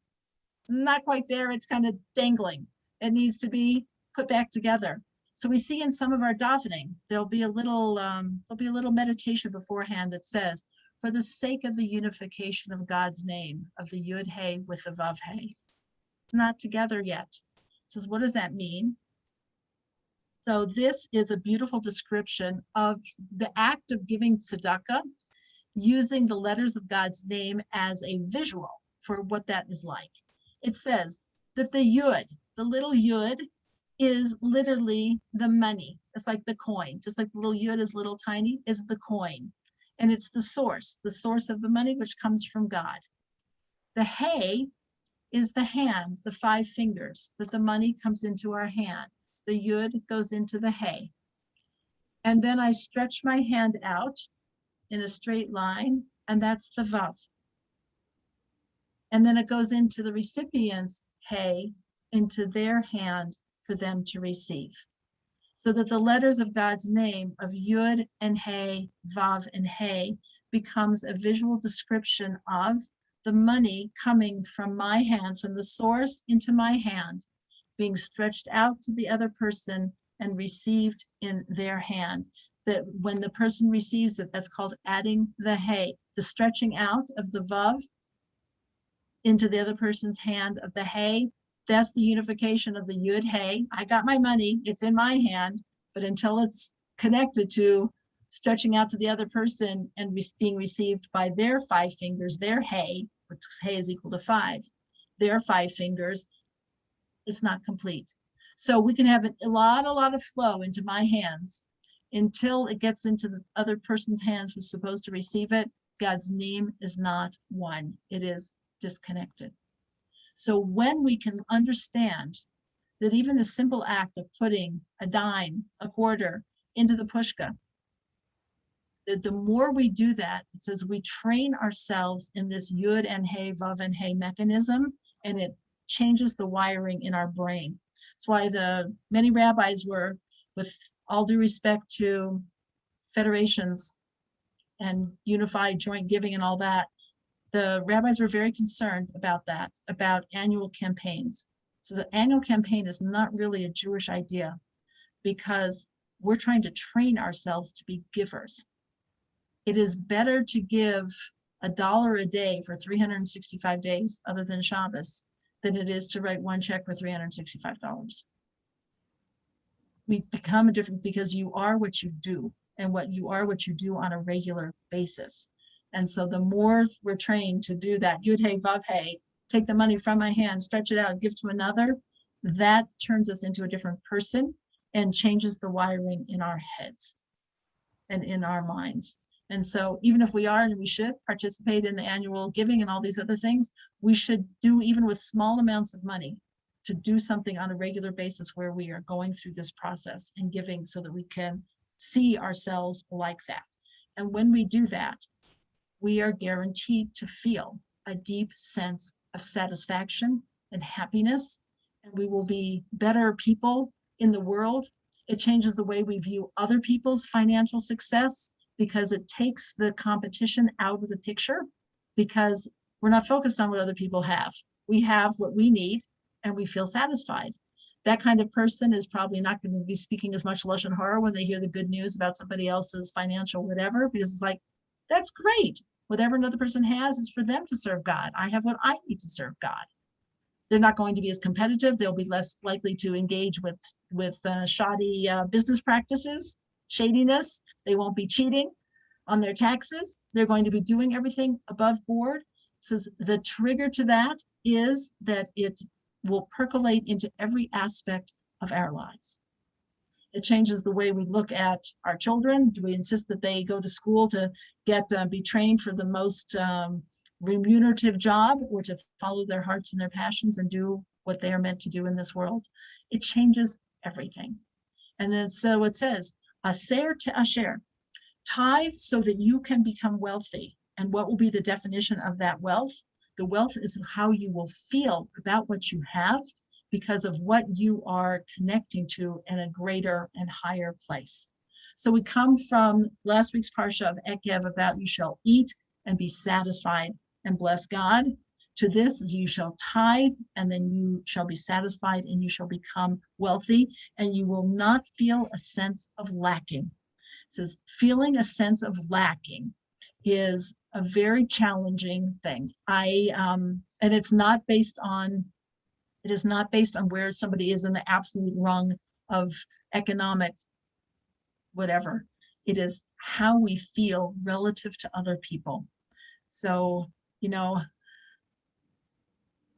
[SPEAKER 1] Not quite there, it's kind of dangling. It needs to be put back together. So we see in some of our davening, there'll be a little meditation beforehand that says, for the sake of the unification of God's name, of the Yud Hey with the Vav Hey. Not together yet. It says, what does that mean? So this is a beautiful description of the act of giving tzedakah, using the letters of God's name as a visual for what that is like. It says that the Yud, the little Yud, is literally the money. It's like the coin, just like the little Yud is little tiny, is the coin. And it's the source of the money, which comes from God. The Hey is the hand, the 5 fingers, that the money comes into our hand. The Yud goes into the Hey. And then I stretch my hand out in a straight line, and that's the Vav. And then it goes into the recipient's Hey, into their hand for them to receive. So that the letters of God's name of Yud and Hey, Vav and Hey becomes a visual description of the money coming from my hand, from the source into my hand, being stretched out to the other person and received in their hand. That when the person receives it, that's called adding the Hey, the stretching out of the Vav into the other person's hand of the Hey. That's the unification of the Yud Hey. I got my money, it's in my hand, but until it's connected to stretching out to the other person and being received by their 5 fingers, their Hey, which Hey is equal to 5, their 5 fingers, it's not complete. So we can have a lot of flow into my hands until it gets into the other person's hands who's supposed to receive it. God's name is not one, it is disconnected. So when we can understand that even the simple act of putting a dime, a quarter into the pushka, that the more we do that, it says we train ourselves in this Yud and Hey, Vav and Hey mechanism, and it changes the wiring in our brain. That's why the many rabbis were, with all due respect to federations and unified joint giving and all that, the rabbis were very concerned about that, about annual campaigns. So the annual campaign is not really a Jewish idea, because we're trying to train ourselves to be givers. It is better to give $1 a day for 365 days other than Shabbos than it is to write one check for $365. We become different because you are what you do, and what you are what you do on a regular basis. And so the more we're trained to do that, Yud Hey, Vav Hey, take the money from my hand, stretch it out, give to another, that turns us into a different person. and changes the wiring in our heads and in our minds. And so even if we are, and we should participate in the annual giving and all these other things, we should do, even with small amounts of money, to do something on a regular basis where we are going through this process and giving, so that we can see ourselves like that. And when we do that, we are guaranteed to feel a deep sense of satisfaction and happiness, and we will be better people in the world. It changes the way we view other people's financial success, because it takes the competition out of the picture, because we're not focused on what other people have. We have what we need and we feel satisfied. That kind of person is probably not going to be speaking as much Lashon Hara when they hear the good news about somebody else's financial whatever, because it's like, that's great. Whatever another person has is for them to serve God. I have what I need to serve God. They're not going to be as competitive. They'll be less likely to engage with shoddy business practices, shadiness. They won't be cheating on their taxes. They're going to be doing everything above board. So the trigger to that is that it will percolate into every aspect of our lives. It changes the way we look at our children. Do we insist that they go to school to be trained for the most remunerative job, or to follow their hearts and their passions and do what they are meant to do in this world? It changes everything. And then so it says, aser to asher, tithe so that you can become wealthy. And what will be the definition of that wealth? The wealth is how you will feel about what you have, because of what you are connecting to in a greater and higher place. So we come from last week's parsha of Ekev about you shall eat and be satisfied and bless God, to this, you shall tithe and then you shall be satisfied and you shall become wealthy, and you will not feel a sense of lacking. It says feeling a sense of lacking is a very challenging thing. And it's not based on where somebody is in the absolute rung of economic whatever. It is how we feel relative to other people. So,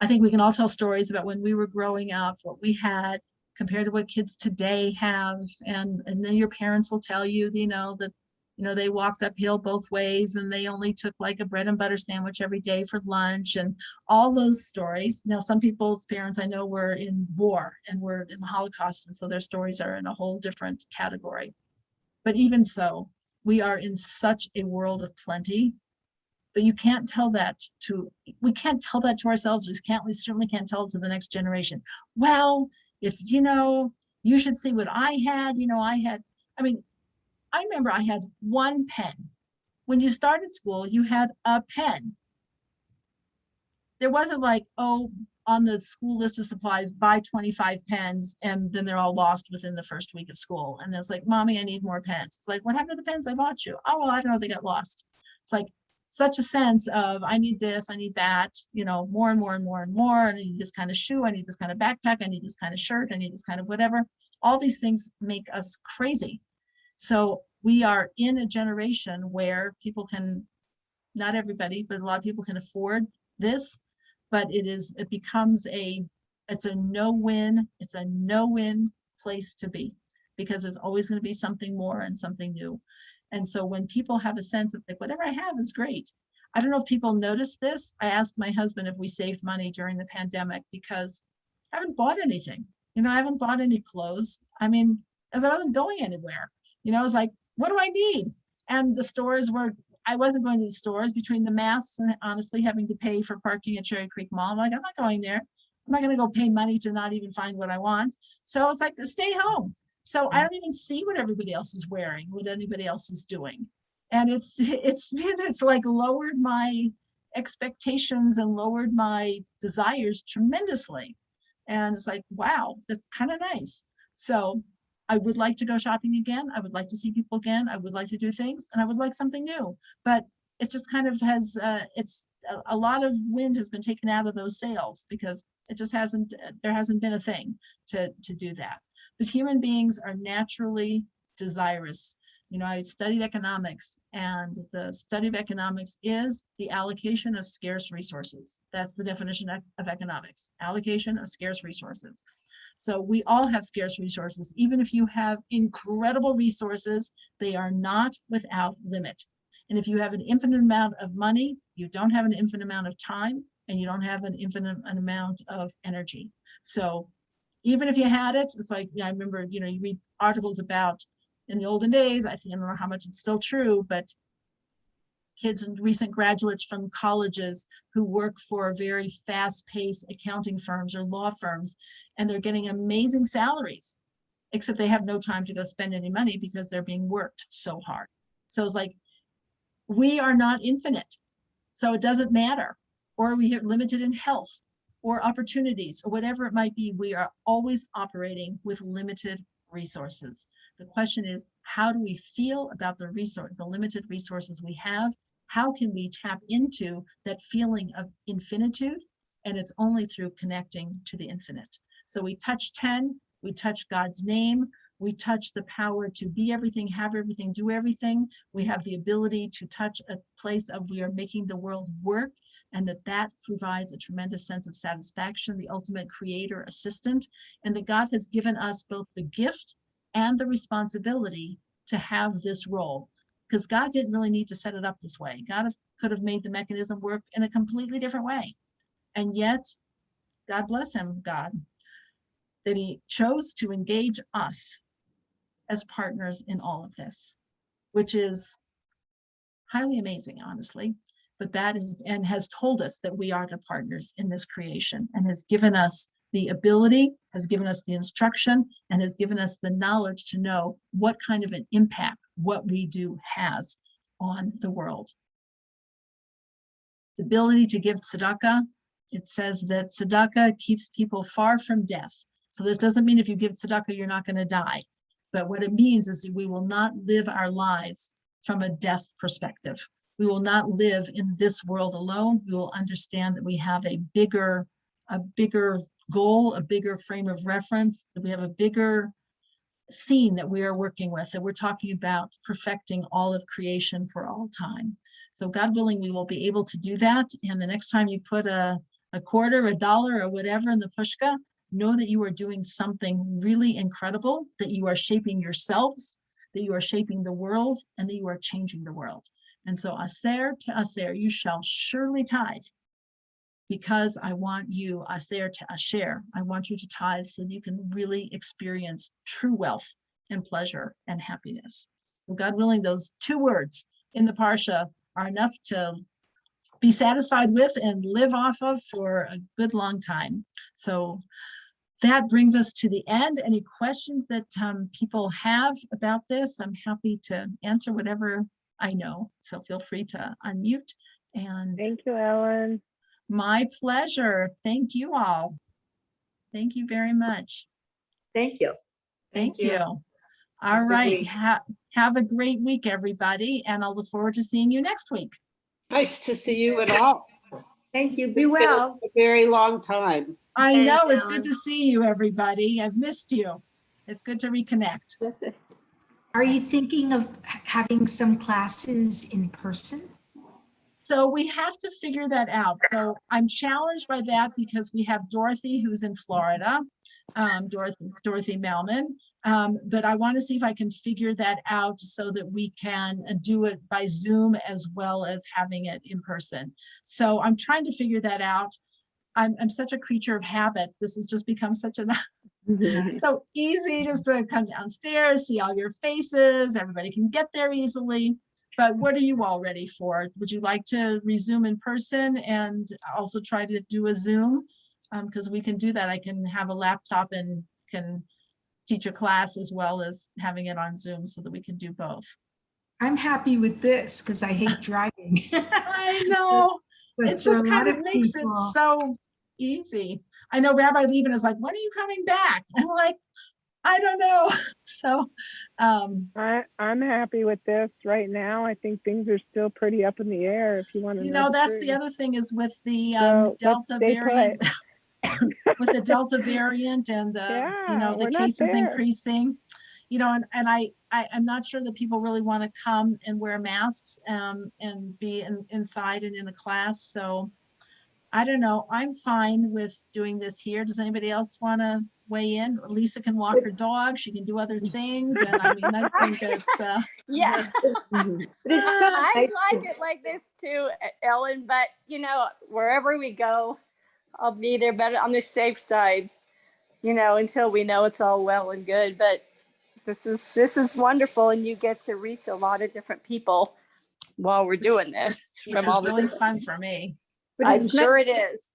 [SPEAKER 1] I think we can all tell stories about when we were growing up, what we had compared to what kids today have. And then your parents will tell you, that they walked uphill both ways and they only took like a bread and butter sandwich every day for lunch, and all those stories. Now, some people's parents I know were in war and were in the Holocaust, and so their stories are in a whole different category. But even so, we are in such a world of plenty, but we can't tell that to ourselves. We certainly can't tell it to the next generation. Well, if you should see what I had. I remember I had one pen. When you started school, you had a pen. There wasn't like, oh, on the school list of supplies, buy 25 pens, and then they're all lost within the first week of school. And it's like, Mommy, I need more pens. It's like, what happened to the pens I bought you? Oh, well, I don't know, they got lost. It's like such a sense of, I need this, I need that, more and more and more and more. And I need this kind of shoe, I need this kind of backpack, I need this kind of shirt, I need this kind of whatever. All these things make us crazy. So we are in a generation where people can, not everybody, but a lot of people can afford this, but it's a no-win place to be, because there's always going to be something more and something new. And so when people have a sense of like, whatever I have is great. I don't know if people notice this. I asked my husband if we saved money during the pandemic, because I haven't bought anything. I haven't bought any clothes. As I wasn't going anywhere. I was like, what do I need? And I wasn't going to the stores, between the masks and honestly having to pay for parking at Cherry Creek Mall. I'm like, I'm not going there. I'm not going to go pay money to not even find what I want. So it's like, stay home. So I don't even see what everybody else is wearing, what anybody else is doing. And it's like lowered my expectations and lowered my desires tremendously. And it's like, wow, that's kind of nice. So I would like to go shopping again. I would like to see people again. I would like to do things, and I would like something new. But it just kind of has, a lot of wind has been taken out of those sails, because it just there hasn't been a thing to do that. But human beings are naturally desirous. I studied economics, and the study of economics is the allocation of scarce resources. That's the definition of economics, allocation of scarce resources. So we all have scarce resources. Even if you have incredible resources, they are not without limit. And if you have an infinite amount of money, you don't have an infinite amount of time, and you don't have an infinite amount of energy. So even if you had it, it's like, I remember, you read articles about in the olden days, I don't know how much it's still true, but kids and recent graduates from colleges who work for very fast-paced accounting firms or law firms, and they're getting amazing salaries, except they have no time to go spend any money because they're being worked so hard. So it's like, we are not infinite, so it doesn't matter. Or we are limited in health or opportunities or whatever it might be. We are always operating with limited resources. The question is, how do we feel about the limited resources we have? How can we tap into that feeling of infinitude? And it's only through connecting to the infinite. So we touch 10, we touch God's name, we touch the power to be everything, have everything, do everything. We have the ability to touch a place of we are making the world work, and that provides a tremendous sense of satisfaction, the ultimate creator assistant, and that God has given us both the gift and the responsibility to have this role, because God didn't really need to set it up this way. God could have made the mechanism work in a completely different way. And yet, God bless him, God, that he chose to engage us as partners in all of this, which is highly amazing, honestly. But that is, and has told us that we are the partners in this creation, and has given us the ability, has given us the instruction, and has given us the knowledge to know what kind of an impact what we do has on the world. The ability to give tzedakah, it says that tzedakah keeps people far from death. So this doesn't mean if you give tzedakah, you're not going to die. But what it means is that we will not live our lives from a death perspective. We will not live in this world alone. We will understand that we have a bigger goal, a bigger frame of reference, that we have a bigger scene that we are working with, that we're talking about perfecting all of creation for all time. So God willing, we will be able to do that. And the next time you put a quarter, a dollar, or whatever in the pushka, know that you are doing something really incredible, that you are shaping yourselves, that you are shaping the world, and that you are changing the world. And so aser to aser, you shall surely tithe, because I want you, aser to asher, I want you to tithe so that you can really experience true wealth and pleasure and happiness. So God willing, those two words in the parsha are enough to be satisfied with and live off of for a good long time. So that brings us to the end. Any questions that people have about this? I'm happy to answer whatever I know. So feel free to unmute. And
[SPEAKER 3] Thank you, Ellen.
[SPEAKER 1] my pleasure. Thank you all. Thank you very much.
[SPEAKER 4] Thank you.
[SPEAKER 1] Thank you. All
[SPEAKER 4] Have a good
[SPEAKER 1] right.
[SPEAKER 4] week.
[SPEAKER 1] Have a great week, everybody. And I'll look forward to seeing you next week.
[SPEAKER 5] Nice to see you at all.
[SPEAKER 4] Thank you. Be
[SPEAKER 5] It's been
[SPEAKER 4] well.
[SPEAKER 5] a very long time.
[SPEAKER 1] I
[SPEAKER 4] Thanks,
[SPEAKER 1] know it's
[SPEAKER 4] Ellen.
[SPEAKER 1] good to see you, everybody. I've missed you. It's good to reconnect.
[SPEAKER 4] Listen.
[SPEAKER 2] Are you thinking of having some classes in person?
[SPEAKER 1] So we have to figure that out. So I'm challenged by that because we have Dorothy, who's in Florida, Dorothy Melman. But I want to see if I can figure that out so that we can do it by Zoom as well as having it in person. So I'm trying to figure that out. I'm such a creature of habit. This has just become such an so easy just to come downstairs, see all your faces. Everybody can get there easily. But what are you all ready for? Would you like to resume in person and also try to do a Zoom? Because we can do that. I can have a laptop and can teach a class as well as having it on Zoom so that we can do both.
[SPEAKER 2] I'm happy with this because I hate driving.
[SPEAKER 1] I know.
[SPEAKER 2] But
[SPEAKER 1] It's
[SPEAKER 2] for a
[SPEAKER 1] just
[SPEAKER 2] lot
[SPEAKER 1] kind of
[SPEAKER 2] of
[SPEAKER 1] makes
[SPEAKER 2] people,
[SPEAKER 1] it so easy. I know Rabbi Lieben is like, when are you coming back? I'm like, I don't know. So
[SPEAKER 3] I'm happy with this right now. I think things are still pretty up in the air, if you want to know the
[SPEAKER 1] that's
[SPEAKER 3] truth.
[SPEAKER 1] the other thing is with the
[SPEAKER 3] So let's
[SPEAKER 1] Delta
[SPEAKER 3] stay
[SPEAKER 1] variant,
[SPEAKER 3] put.
[SPEAKER 1] with the Delta variant and the,
[SPEAKER 3] Yeah,
[SPEAKER 1] the
[SPEAKER 3] we're not
[SPEAKER 1] cases
[SPEAKER 3] there.
[SPEAKER 1] increasing, and I'm not sure that people really want to come and wear masks and be inside and in a class. So I don't know. I'm fine with doing this here. Does anybody else want to weigh in? Lisa can walk her dog. She can do other things. And I mean, I think it's,
[SPEAKER 6] Yeah,
[SPEAKER 4] But it's so
[SPEAKER 6] I
[SPEAKER 4] nice
[SPEAKER 6] like
[SPEAKER 4] to-
[SPEAKER 6] it like this too, Ellen. But you know, wherever we go, I'll be there, but on the safe side. You know, until we know it's all well and good. But this is wonderful, and you get to reach a lot of different people while we're doing this.
[SPEAKER 1] which
[SPEAKER 6] From
[SPEAKER 1] is
[SPEAKER 6] all the
[SPEAKER 1] really
[SPEAKER 6] different-
[SPEAKER 1] fun for me.
[SPEAKER 4] but
[SPEAKER 6] I'm
[SPEAKER 4] it's
[SPEAKER 6] sure
[SPEAKER 4] nice,
[SPEAKER 6] it is.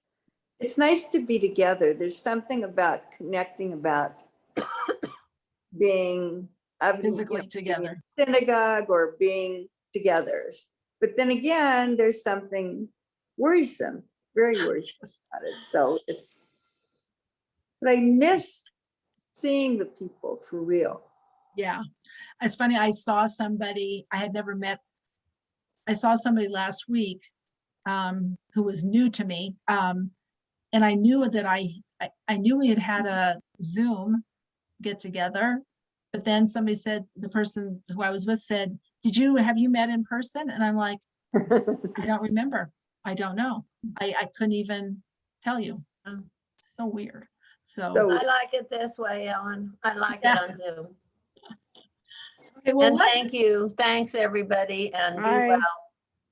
[SPEAKER 4] it's nice to be together. There's something about connecting, about being
[SPEAKER 1] Physically
[SPEAKER 4] being
[SPEAKER 1] together.
[SPEAKER 4] in synagogue or being together. But then again, there's something worrisome, very worrisome about it. So it's, but I miss seeing the people for real.
[SPEAKER 1] Yeah. It's funny. I saw somebody I had never met. I saw somebody last week who was new to me. And I knew that I knew we had had a Zoom get together, but then somebody said, the person who I was with said, have you met in person? And I'm like, I don't remember. I don't know. I couldn't even tell you. So weird. So,
[SPEAKER 4] So
[SPEAKER 7] I like it this way, Ellen. I like
[SPEAKER 1] Yeah.
[SPEAKER 7] it on Zoom.
[SPEAKER 1] okay, well,
[SPEAKER 7] And
[SPEAKER 1] let's
[SPEAKER 7] thank you. Thanks, everybody, and be
[SPEAKER 3] Bye.
[SPEAKER 7] well.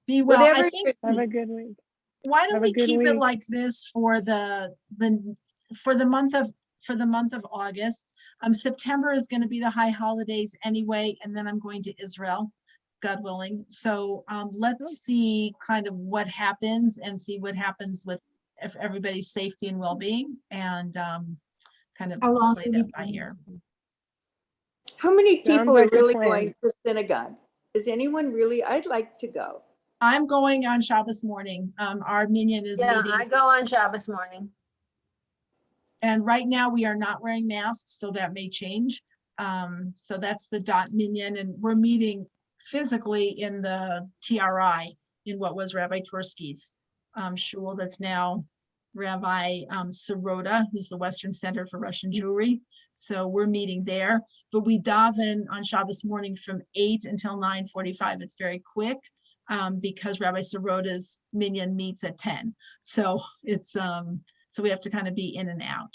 [SPEAKER 1] be well. I
[SPEAKER 4] whatever
[SPEAKER 1] think,
[SPEAKER 3] Have a good week.
[SPEAKER 1] why don't
[SPEAKER 3] have a
[SPEAKER 1] we
[SPEAKER 3] good
[SPEAKER 1] keep it
[SPEAKER 3] week.
[SPEAKER 1] like this for the month of August. September is going to be the high holidays anyway, and then I'm going to Israel, God willing. So let's see kind of what happens and see what happens with if everybody's safety and well-being, and kind of
[SPEAKER 2] How long
[SPEAKER 1] play
[SPEAKER 2] will
[SPEAKER 1] that
[SPEAKER 2] you
[SPEAKER 1] by
[SPEAKER 2] be?
[SPEAKER 1] ear.
[SPEAKER 4] how many
[SPEAKER 3] Sounds
[SPEAKER 4] people are
[SPEAKER 3] like a
[SPEAKER 4] really
[SPEAKER 3] plan.
[SPEAKER 4] going to synagogue? Is anyone really? I'd like to go.
[SPEAKER 1] I'm going on Shabbos morning. Our minyan is
[SPEAKER 7] Yeah,
[SPEAKER 1] meeting.
[SPEAKER 7] I go on Shabbos morning.
[SPEAKER 1] And right now we are not wearing masks, so that may change. So that's the dot minyan, and we're meeting physically in the TRI in what was Rabbi Tversky's shul. That's now Rabbi Sirota, who's the Western Center for Russian Jewry. So we're meeting there, but we daven on Shabbos morning from 8 until 9:45. It's very quick because Rabbi Sirota's minyan meets at 10. So it's so we have to kind of be in and out.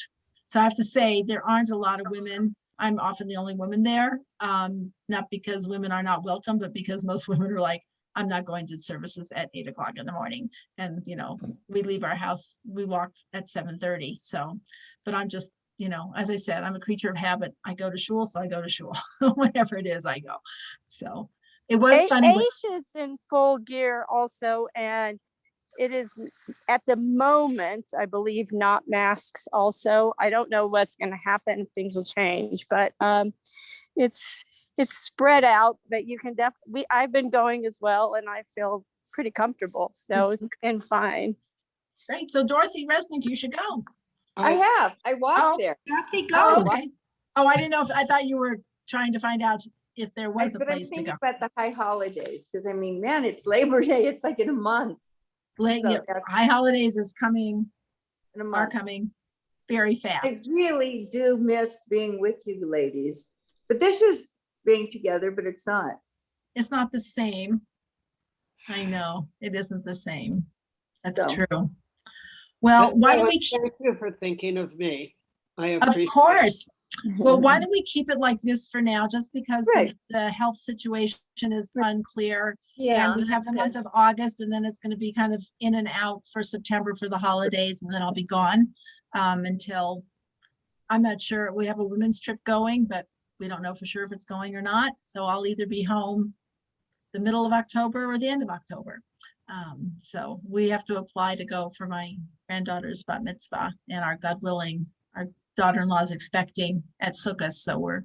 [SPEAKER 1] So I have to say, there aren't a lot of women. I'm often the only woman there, not because women are not welcome, but because most women are like, I'm not going to services at 8 o'clock in the morning. And, you know, we leave our house, we walk at 7:30. So, but I'm just, you know, as I said, I'm a creature of habit. I go to shul, so I go to shul. Whatever it is, I go. So it was funny.
[SPEAKER 6] Aish is in full gear also, and it is at the moment, I believe, not masks also. I don't know what's going to happen. Things will change, but it's spread out, but you can definitely, I've been going as well, and I feel pretty comfortable. So it's been fine.
[SPEAKER 1] Great. So Dorothy Resnick, you should go.
[SPEAKER 4] I have. I walked
[SPEAKER 1] Oh.
[SPEAKER 4] there.
[SPEAKER 2] Kathy,
[SPEAKER 1] Oh,
[SPEAKER 2] go.
[SPEAKER 1] okay. Oh, I didn't know if, I thought you were trying to find out if there was a
[SPEAKER 4] But I'm
[SPEAKER 1] place to
[SPEAKER 4] thinking
[SPEAKER 1] go.
[SPEAKER 4] about the high holidays, because I mean, man, it's Labor Day. It's like in a month.
[SPEAKER 1] Like,
[SPEAKER 4] So
[SPEAKER 1] yeah,
[SPEAKER 4] that's
[SPEAKER 1] high holidays is coming,
[SPEAKER 4] in a
[SPEAKER 1] are
[SPEAKER 4] month.
[SPEAKER 1] coming very
[SPEAKER 4] I
[SPEAKER 1] fast.
[SPEAKER 4] really do miss being with you ladies. But this is being together, but it's not.
[SPEAKER 1] It's not the same. I know, it isn't the same. That's
[SPEAKER 4] So.
[SPEAKER 1] true. Well, why don't
[SPEAKER 5] Ellen,
[SPEAKER 1] we,
[SPEAKER 5] Thank you for thinking of me. I
[SPEAKER 1] of
[SPEAKER 5] appreciate it.
[SPEAKER 1] course. Well, why don't we keep it like this for now, just because
[SPEAKER 4] Right.
[SPEAKER 1] the health situation is unclear.
[SPEAKER 7] Yeah,
[SPEAKER 1] And we have the month of August, and then it's going to be kind of in and out for September for the holidays, and then I'll be gone until, I'm not sure, we have a women's trip going, but we don't know for sure if it's going or not. So I'll either be home the middle of October or the end of October. So we have to apply to go for my granddaughter's bat mitzvah, and our God willing, our daughter-in-law is expecting at Sukkot. So we're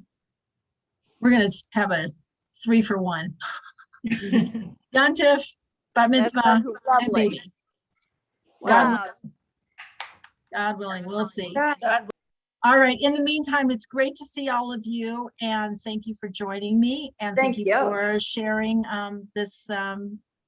[SPEAKER 1] gonna have a 3-for-1. Yontif, bat
[SPEAKER 6] That
[SPEAKER 1] mitzvah,
[SPEAKER 6] sounds
[SPEAKER 1] and
[SPEAKER 6] lovely.
[SPEAKER 1] baby.
[SPEAKER 6] Wow.
[SPEAKER 1] God willing, we'll see.
[SPEAKER 7] God
[SPEAKER 1] All right. In the meantime, it's great to see all of you, and thank you for joining me, and thank
[SPEAKER 4] Thank
[SPEAKER 1] you
[SPEAKER 4] you.
[SPEAKER 1] for sharing this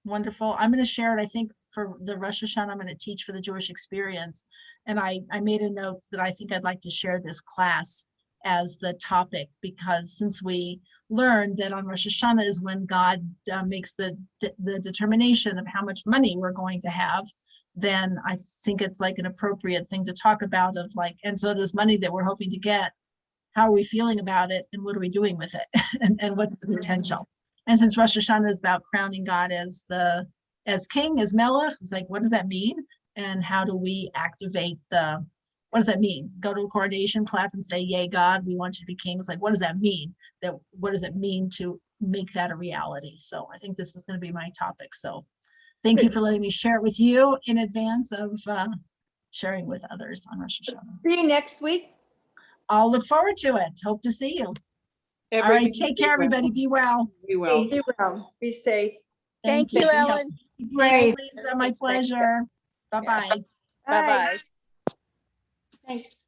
[SPEAKER 1] wonderful. I'm going to share it. I think for the Rosh Hashanah, I'm going to teach for the Jewish experience, and I made a note that I think I'd like to share this class as the topic, because since we learned that on Rosh Hashanah is when God makes the determination of how much money we're going to have, then I think it's like an appropriate thing to talk about of like, and so this money that we're hoping to get, how are we feeling about it and what are we doing with it? And what's the potential? And since Rosh Hashanah is about crowning God as king, as Melech, it's like, what does that mean? And how do we activate what does that mean? Go to a coronation, clap and say, yay, God, we want you to be kings. Like, what does that mean? What does it mean to make that a reality? So I think this is going to be my topic. So thank you for letting me share it with you in advance of sharing with others on Rosh Hashanah.
[SPEAKER 4] See you next week.
[SPEAKER 1] I'll look forward to it. Hope to see you. All right, take care, everybody. Be well.
[SPEAKER 5] Be well.
[SPEAKER 4] Be well. Be safe.
[SPEAKER 6] Thank you,
[SPEAKER 1] Be
[SPEAKER 6] Ellen.
[SPEAKER 1] healthy.
[SPEAKER 2] Great.
[SPEAKER 1] Lisa, my pleasure. Bye-bye.
[SPEAKER 6] Bye-bye.
[SPEAKER 4] Thanks.